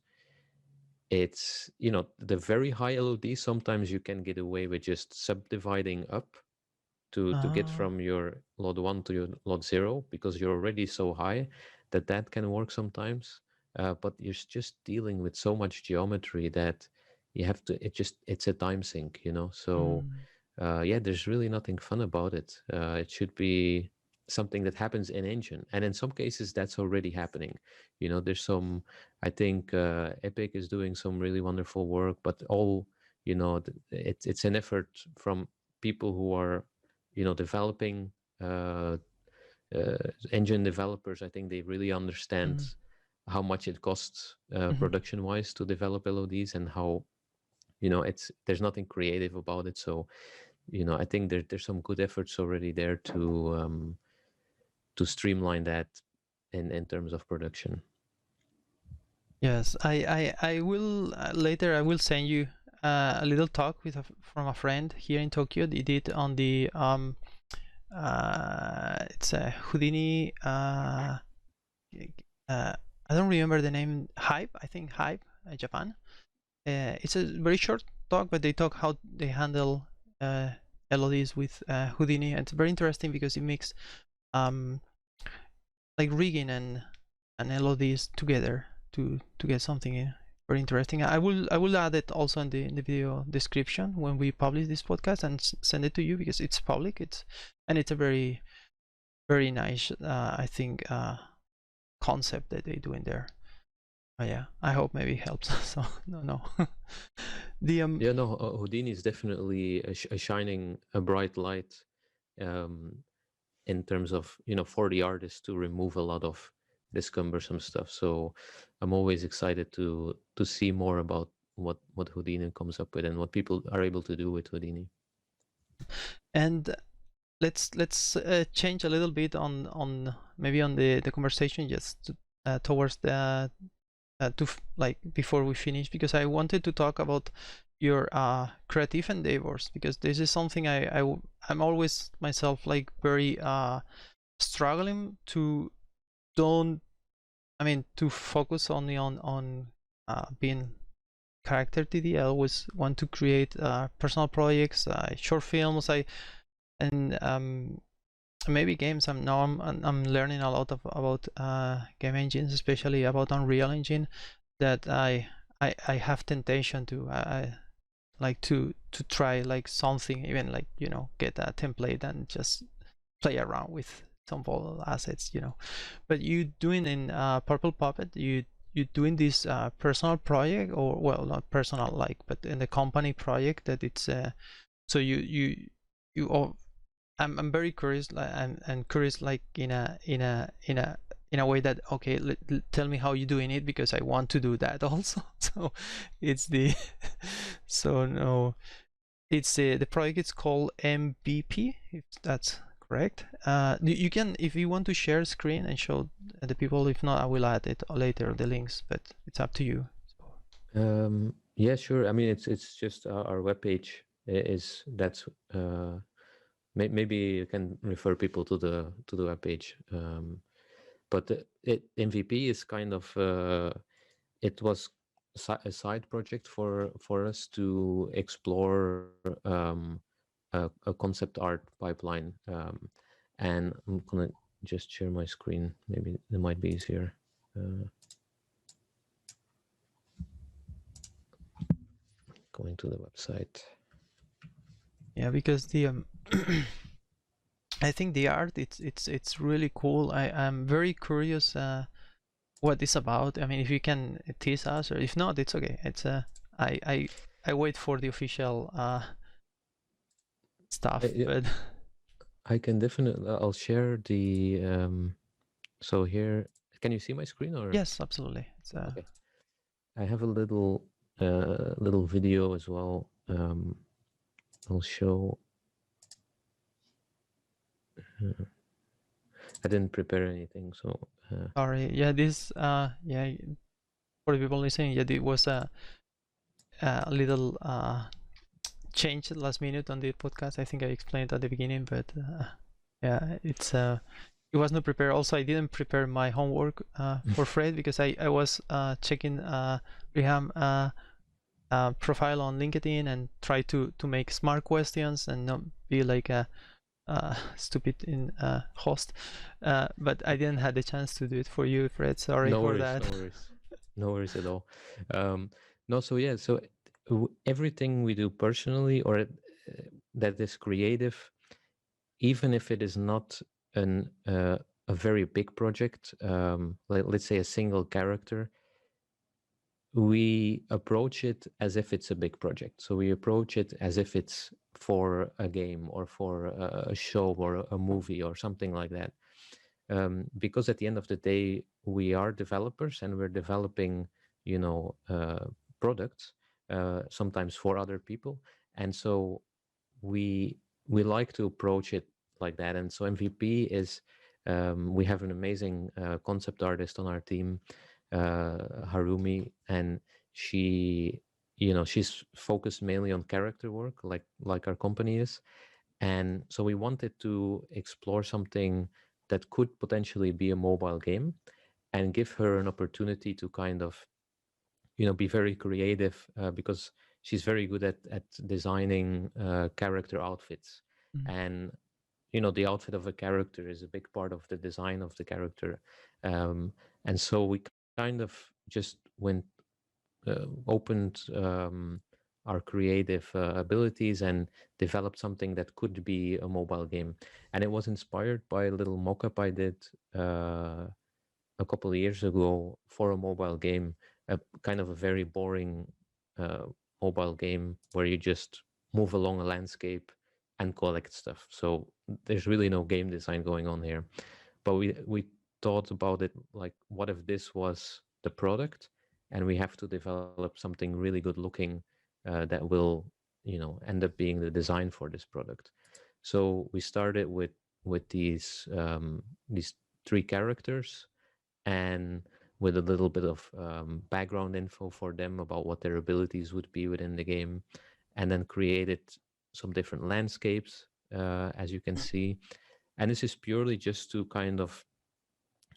it's the very high LOD. Sometimes you can get away with just subdividing up to get from your LOD 1 to your LOD 0 because you're already so high that can work sometimes. But you're just dealing with so much geometry that you have to. It's a time sink, So yeah, there's really nothing fun about it. It should be something that happens in engine, and in some cases that's already happening. There's some. I think Epic is doing some really wonderful work, but all it's an effort from people who are developing engine developers. I think they really understand how much it costs production wise to develop LODs, and how there's nothing creative about it. So I think there's some good efforts already there to streamline that in terms of production. Yes, I will later. I will send you a little talk from a friend here in Tokyo. He did on the it's a Houdini. I don't remember the name. Hype, I think Hype, Japan. It's a very short talk, but they talk how they handle LODs with Houdini. And it's very interesting because it makes like rigging and LODs together to get something very interesting. I will add it also in the video description when we publish this podcast and send it to you because it's public. It's a very very nice I think concept that they do in there. Yeah, I hope maybe it helps. So no. The Yeah, no, Houdini is definitely a shining a bright light in terms of for the artist to remove a lot of this cumbersome stuff. So I'm always excited to see more about what Houdini comes up with and what people are able to do with Houdini. And let's change a little bit on maybe on the conversation just towards the like before we finish, because I wanted to talk about your creative endeavors, because this is something I'm always myself like very struggling to don't to focus only on being character 2D. I always want to create personal projects, short films, and maybe games. I'm learning a lot about game engines, especially about Unreal Engine, that I have temptation to like to try like something, even like get a template and just play around with some volatile assets, But you doing in Purple Puppet, you doing this personal project, or well, not personal like, but in the company project that it's so you all, I'm very curious, and curious like in a way that, okay, tell me how you're doing it, because I want to do that also. So it's the so no, it's the project is called MVP, if that's correct. You can, if you want to share screen and show the people. If not, I will add it later, the links, but it's up to you. Yeah, sure. I mean, it's just our webpage is that's maybe you can refer people to the webpage. But MVP is kind of it was a side project for us to explore a concept art pipeline, and I'm gonna just share my screen. Maybe it might be easier. Going to the website. Yeah, because the I think the art, it's really cool. I'm very curious what it's about. I mean, if you can tease us, or if not, it's okay. It's I wait for the official stuff. But I can definitely. I'll share the. So here, can you see my screen or? yes, absolutely. It's Okay. I have a little video as well. I'll show. I didn't prepare anything, so Sorry. Yeah, this yeah, for the people listening, yeah, it was a little change last minute on the podcast. I think I explained at the beginning, but yeah, it was not prepared. Also, I didn't prepare my homework for Fred because I was checking Riham profile on LinkedIn and try to make smart questions and not be like a stupid in host. But I didn't have the chance to do it for you, Fred. Sorry no for worries, that. no worries, no worries at all. No, so yeah, so everything we do personally or that is creative, even if it is not an a very big project, let's say a single character, we approach it as if it's a big project. So we approach it as if it's for a game or for a show or a movie or something like that. Because at the end of the day, we are developers and we're developing, you know, products, sometimes for other people. And so we like to approach it like that. And so MVP is, we have an amazing concept artist on our team, Harumi, and she, you know, she's focused mainly on character work, like our company is. And so we wanted to explore something that could potentially be a mobile game and give her an opportunity to kind of, you know, be very creative, because she's very good at designing character outfits. Mm. And you know, the outfit of a character is a big part of the design of the character. And so we kind of just went, opened our creative abilities and developed something that could be a mobile game. And it was inspired by a little mock-up I did a couple of years ago for a mobile game, a kind of a very boring uh, mobile game where you just move along a landscape and collect stuff. So there's really no game design going on here. But we thought about it like, what if this was the product, and we have to develop something really good looking that will, you know, end up being the design for this product. So we started with these three characters, and with a little bit of background info for them about what their abilities would be within the game, and then created some different landscapes, as you can see. And this is purely just to kind of,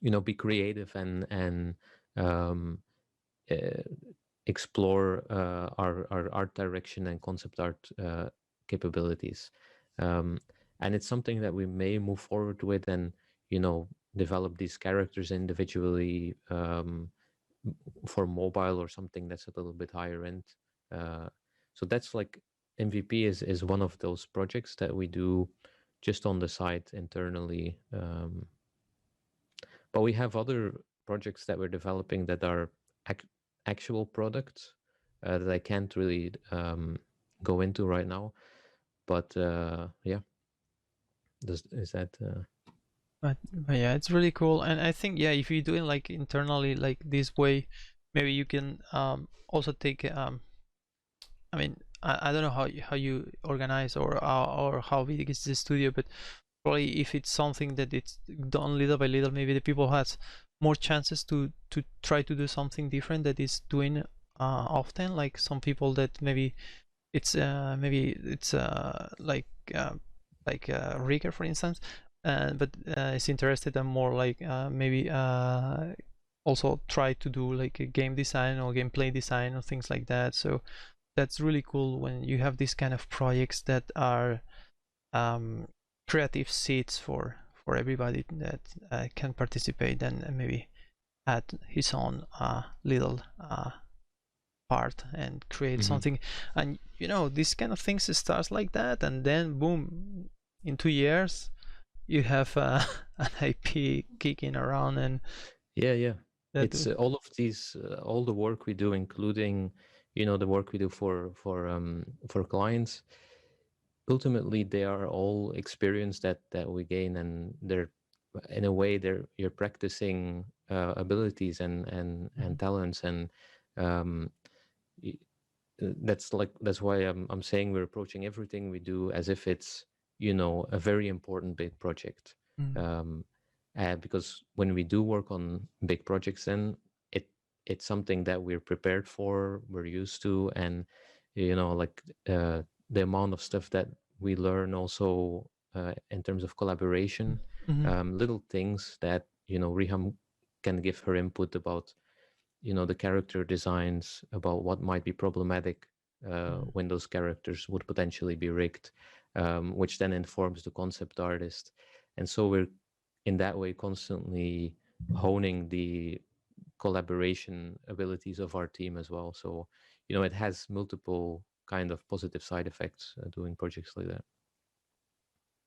you know, be creative and um, uh, explore our art direction and concept art capabilities. Um, and it's something that we may move forward with and, you know, develop these characters individually for mobile or something that's a little bit higher end. Uh, so that's like MVP is one of those projects that we do just on the side internally. But we have other projects that we're developing that are ac- actual products that I can't really go into right now. But yeah, is that? But yeah, it's really cool, and I think yeah, if you do it like internally, like this way, maybe you can also take I mean, I don't know how you organize or how big is the studio, but probably if it's something that it's done little by little, maybe the people has more chances to try to do something different that is doing often. Like some people that maybe it's uh, Rika, for instance, but is interested in more like maybe also try to do like a game design or gameplay design or things like that. So that's really cool when you have these kind of projects that are um, creative seeds for everybody that can participate and maybe add his own little part and create Mhm. something. And you know, this kind of things starts like that, and then boom, in 2 years you have an IP kicking around, and Yeah. that It's all of these, all the work we do, including, you know, the work we do for clients. Ultimately, they are all experience that we gain, and they're, in a way, they're you're practicing abilities and Mhm. talents, and Um, that's why I'm saying we're approaching everything we do as if it's, you know, a very important big project. Mm. Because when we do work on big projects, then it's something that we're prepared for, we're used to, and you know, like the amount of stuff that we learn also in terms of collaboration, Mm-hmm. little things that, you know, Riham can give her input about, you know, the character designs, about what might be problematic when those characters would potentially be rigged, which then informs the concept artist. And so we're in that way constantly honing the collaboration abilities of our team as well. So, you know, it has multiple kind of positive side effects doing projects like that.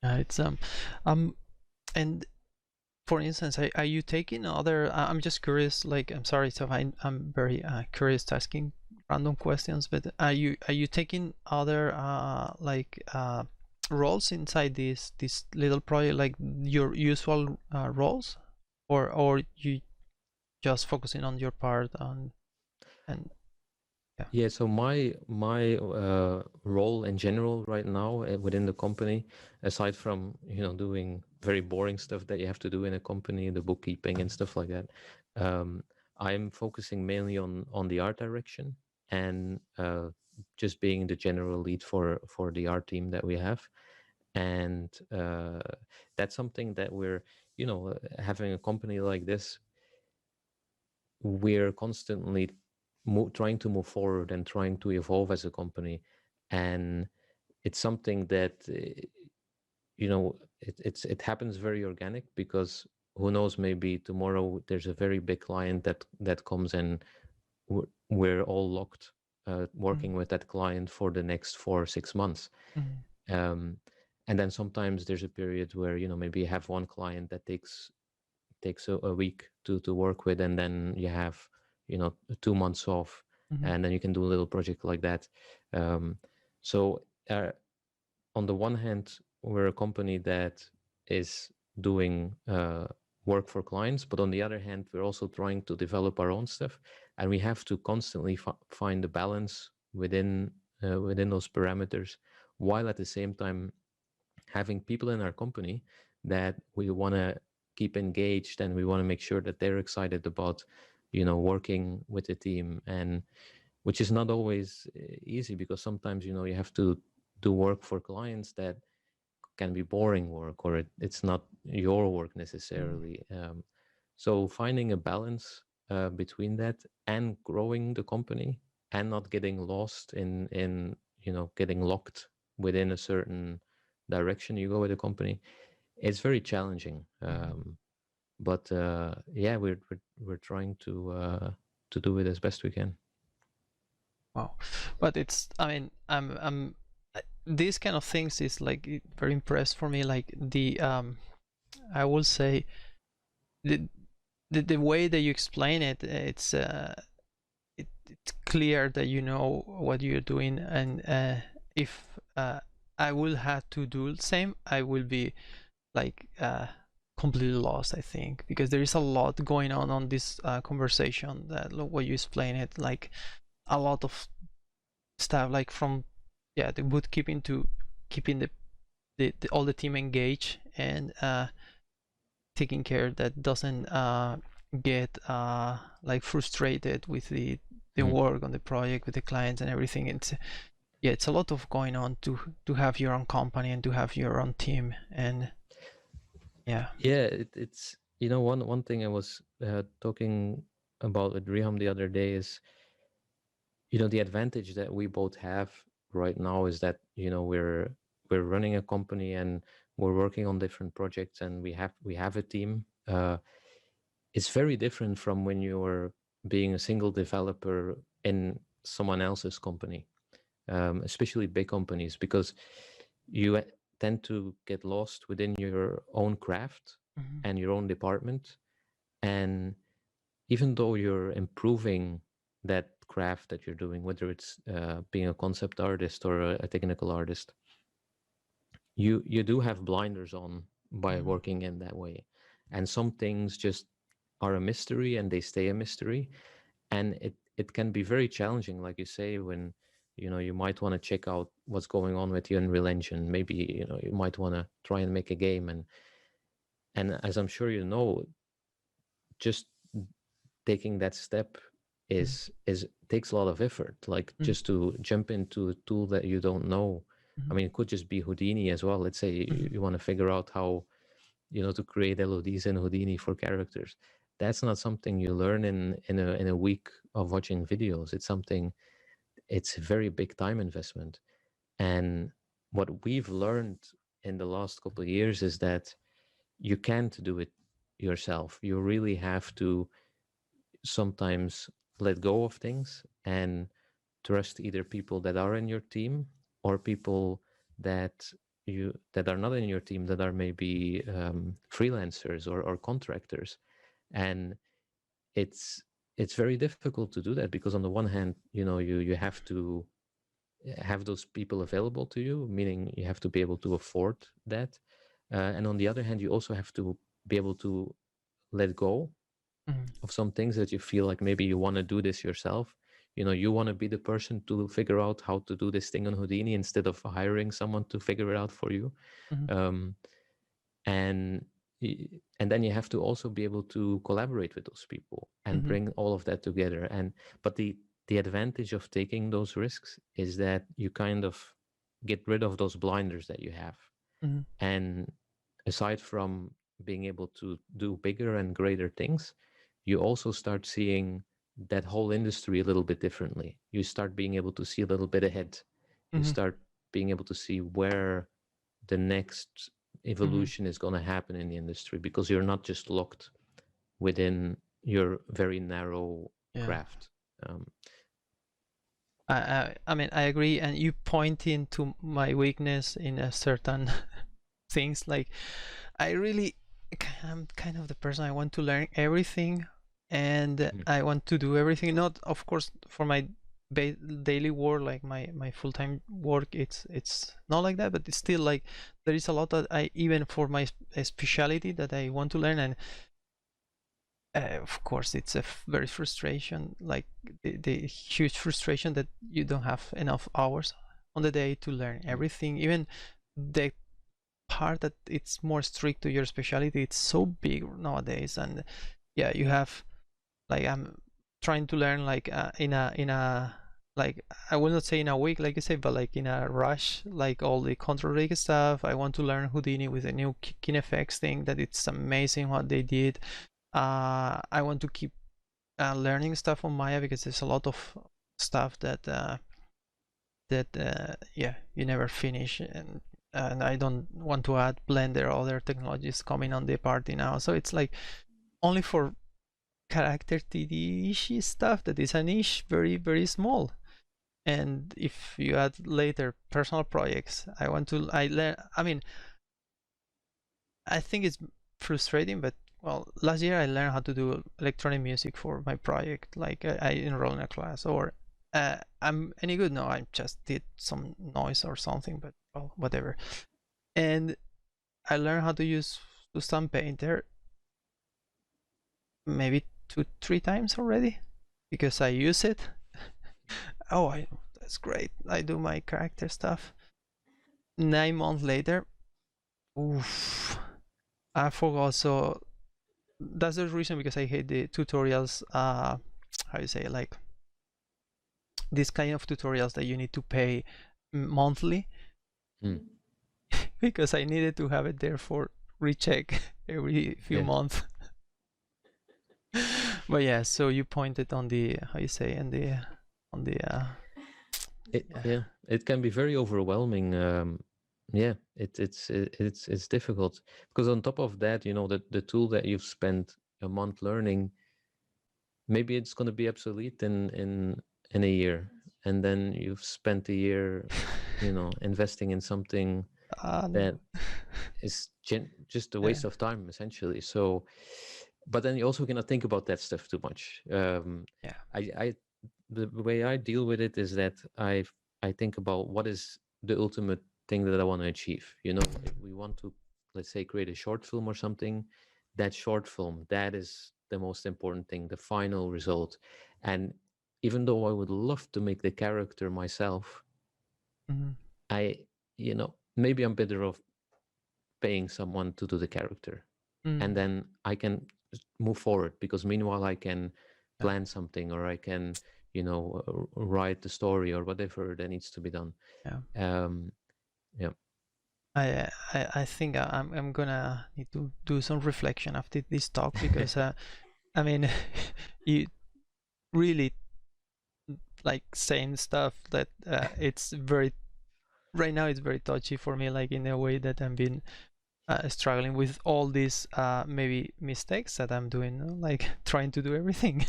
It's um, and for instance, are you taking other? I'm just curious. Like, I'm sorry, so I'm very curious to asking random questions. But are you taking other roles inside this little project, like your usual roles, or you just focusing on your part on and yeah. Yeah, so my role in general right now within the company, aside from, you know, doing very boring stuff that you have to do in a company, the bookkeeping and stuff like that, um, I'm focusing mainly on the art direction and just being the general lead for the art team that we have. And that's something that we're, you know, having a company like this, we're constantly trying to move forward and trying to evolve as a company. And it's something that you know, it happens very organic, because who knows, maybe tomorrow there's a very big client that comes, and we're all locked working with that client for the next 4 or 6 months. Mm-hmm. And then sometimes there's a period where, you know, maybe you have one client that takes a week to work with, and then you have, you know, 2 months off, Mm-hmm. and then you can do a little project like that. So on the one hand, we're a company that is doing work for clients, but on the other hand, we're also trying to develop our own stuff, and we have to constantly find the balance within those parameters, while at the same time having people in our company that we want to keep engaged, and we want to make sure that they're excited about, you know, working with the team. And which is not always easy, because sometimes, you know, you have to do work for clients that can be boring work, or it's not your work necessarily. So finding a balance between that and growing the company, and not getting lost in you know, getting locked within a certain direction you go with the company, it's very challenging. But yeah, we're trying to do it as best we can. Wow, but it's, I mean, these kind of things is like very impressed for me. Like the I will say the the way that you explain it, it's clear that you know what you're doing, and if I will have to do the same, I will be like completely lost, I think, because there is a lot going on this conversation, that what you explain it, like a lot of stuff, like from the bookkeeping to keeping the all the team engaged, and taking care that doesn't get like frustrated with the Mhm. work on the project with the clients and everything. It's a lot of going on to have your own company and to have your own team. And yeah. Yeah, it's, you know, one thing I was talking about with Riham the other day is, you know, the advantage that we both have right now is that, you know, we're running a company, and we're working on different projects, and we have a team. It's very different from when you're being a single developer in someone else's company, especially big companies, because you tend to get lost within your own craft Mhm. and your own department. And even though you're improving that craft that you're doing, whether it's being a concept artist or a technical artist, you do have blinders on by Mhm. working in that way. And some things just are a mystery, and they stay a mystery. And it can be very challenging, like you say, when you might want to check out what's going on with your Unreal Engine. Maybe you might want to try and make a game, and as I'm sure you know, just taking that step Mm-hmm. is takes a lot of effort. Like just to jump into a tool that you don't know. I mean, it could just be Houdini as well. Let's say Mm-hmm. you want to figure out how to create LODs in Houdini for characters. That's not something you learn in a week of watching videos. It's a very big time investment. And what we've learned in the last couple of years is that you can't do it yourself. You really have to sometimes let go of things and trust either people that are in your team or people that that are not in your team, that are maybe freelancers or contractors. And it's it's very difficult to do that, because on the one hand, you have to have those people available to you, meaning you have to be able to afford that. And on the other hand, you also have to be able to let go Mm-hmm. of some things that you feel like maybe you want to do this yourself. You want to be the person to figure out how to do this thing on Houdini instead of hiring someone to figure it out for you. Mm-hmm. Um, and and then you have to also be able to collaborate with those people and Mm-hmm. bring all of that together. And but the advantage of taking those risks is that you kind of get rid of those blinders that you have. Mm-hmm. And aside from being able to do bigger and greater things, you also start seeing that whole industry a little bit differently. You start being able to see a little bit ahead. You Mm-hmm. start being able to see where the next Mm-hmm. evolution is going to happen in the industry, because you're not just locked within your very narrow Yeah. craft. Um, I mean, I agree, and you point into my weakness in a certain things. Like, I really, I'm kind of the person, I want to learn everything, and mhm, I want to do everything. Not, of course, for my daily work, like my full-time work. It's not like that, but it's still like there is a lot that I, even for my specialty, that I want to learn. And of course it's a very frustration, like the huge frustration that you don't have enough hours on the day to learn mhm, everything. Even the part that it's more strict to your specialty, it's so big nowadays. And yeah, you have, like, I'm trying to learn, like, in a like, I will not say in a week, like you say, but like in a rush, like all the control rig stuff. I want to learn Houdini with a new KineFX thing, that it's amazing what they did. I want to keep learning stuff on Maya, because there's a lot of stuff that yeah, you never finish. And I don't want to add Blender or other technologies coming on the party now. So it's like only for character 3D ish stuff, that is a niche, very very small. And if you add later personal projects, I learn. I mean, I think it's frustrating, but well, last year I learned how to do electronic music for my project. Like, I enrolled in a class, or I'm any good? No, I just did some noise or something, but well, whatever. And I learned how to use Sustan Painter maybe 2 3 times already, because I use it. Oh, that's great. I do my character stuff. 9 months later, oof, I forgot. So that's the reason, because I hate the tutorials. How you say, like, this kind of tutorials that you need to pay monthly, mm, because I needed to have it there for recheck every few yeah. months. But yeah, so you pointed on the, how you say, on the yeah. Yeah, it can be very overwhelming. Yeah, it's difficult, because on top of that, the tool that you've spent a month learning, maybe it's going to be obsolete in a year, and then you've spent a year, investing in something that No. is just a Yeah. waste of time, essentially. So, but then you also cannot think about that stuff too much. Yeah. I the way I deal with it is that I think about what is the ultimate thing that I want to achieve. If we want to, let's say, create a short film or something, that short film, that is the most important thing, the final result. And even though I would love to make the character myself, I, maybe I'm better off paying someone to do the character, and then I can move forward, because meanwhile I can plan something, or I can, write the story or whatever that needs to be done. Yeah. I think I'm gonna need to do some reflection after this talk, because I mean, you really like saying stuff that it's very, right now it's very touchy for me, like in a way that I've been struggling with all these maybe mistakes that I'm doing, like trying to do everything.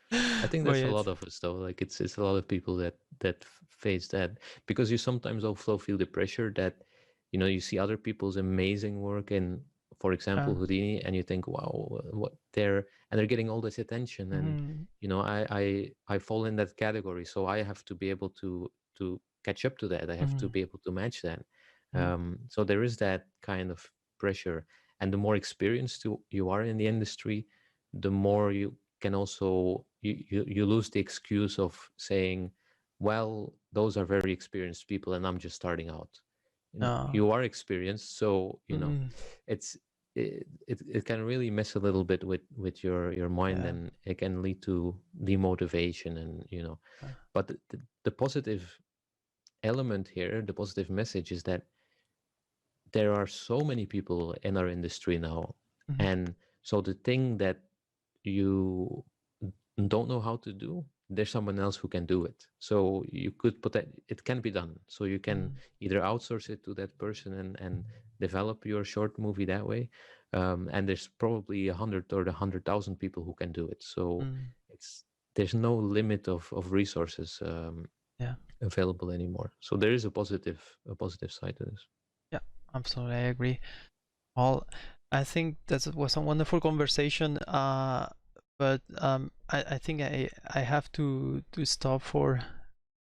I think But that's a yes. lot of us though. Like it's a lot of people that face that, because you sometimes also feel the pressure that, you see other people's amazing work in, for example, Houdini, and you think, wow, what they're getting all this attention, and I fall in that category, so I have to be able to catch up to that. I have to be able to match that. So there is that kind of pressure, and the more experienced you are in the industry, the more you can also you lose the excuse of saying, well, those are very experienced people and I'm just starting out. You are experienced, so it's it can really mess a little bit with your mind, and it can lead to demotivation, and but the positive element here, the positive message, is that there are so many people in our industry now, and so the thing that you don't know how to do, there's someone else who can do it. So you could put that, it can be done. So you can either outsource it to that person and develop your short movie that way. And there's probably 100 or 100,000 people who can do it. So there's no limit of resources available anymore. So there is a positive side to this. Yeah, absolutely, I agree. Well, I think that was a wonderful conversation. But I think I have to stop for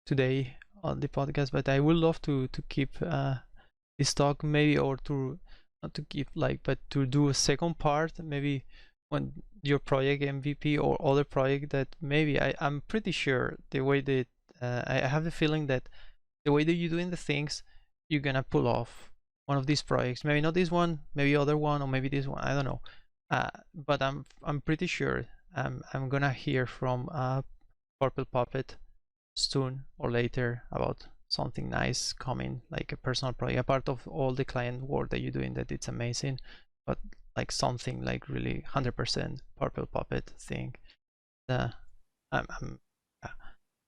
today on the podcast. But I would love to keep this talk, maybe, or to not to keep like, but to do a second part, maybe when your project MVP or other project that maybe I'm pretty sure the way that I have the feeling that the way that you're doing the things, you're gonna pull off one of these projects. Maybe not this one, maybe other one, or maybe this one. I don't know. But I'm pretty sure I'm gonna hear from Purple Puppet soon or later about something nice coming, like a personal project, a part of all the client work that you're doing, that it's amazing, but like something like really 100% Purple Puppet thing. I'm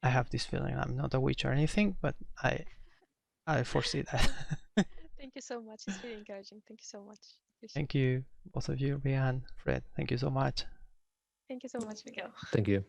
I have this feeling. I'm not a witch or anything, but I foresee that. Thank you so much. It's really encouraging. Thank you so much. Thank you, both of you, Riham, Fred. Thank you so much. Thank you so much, Miguel. Thank you.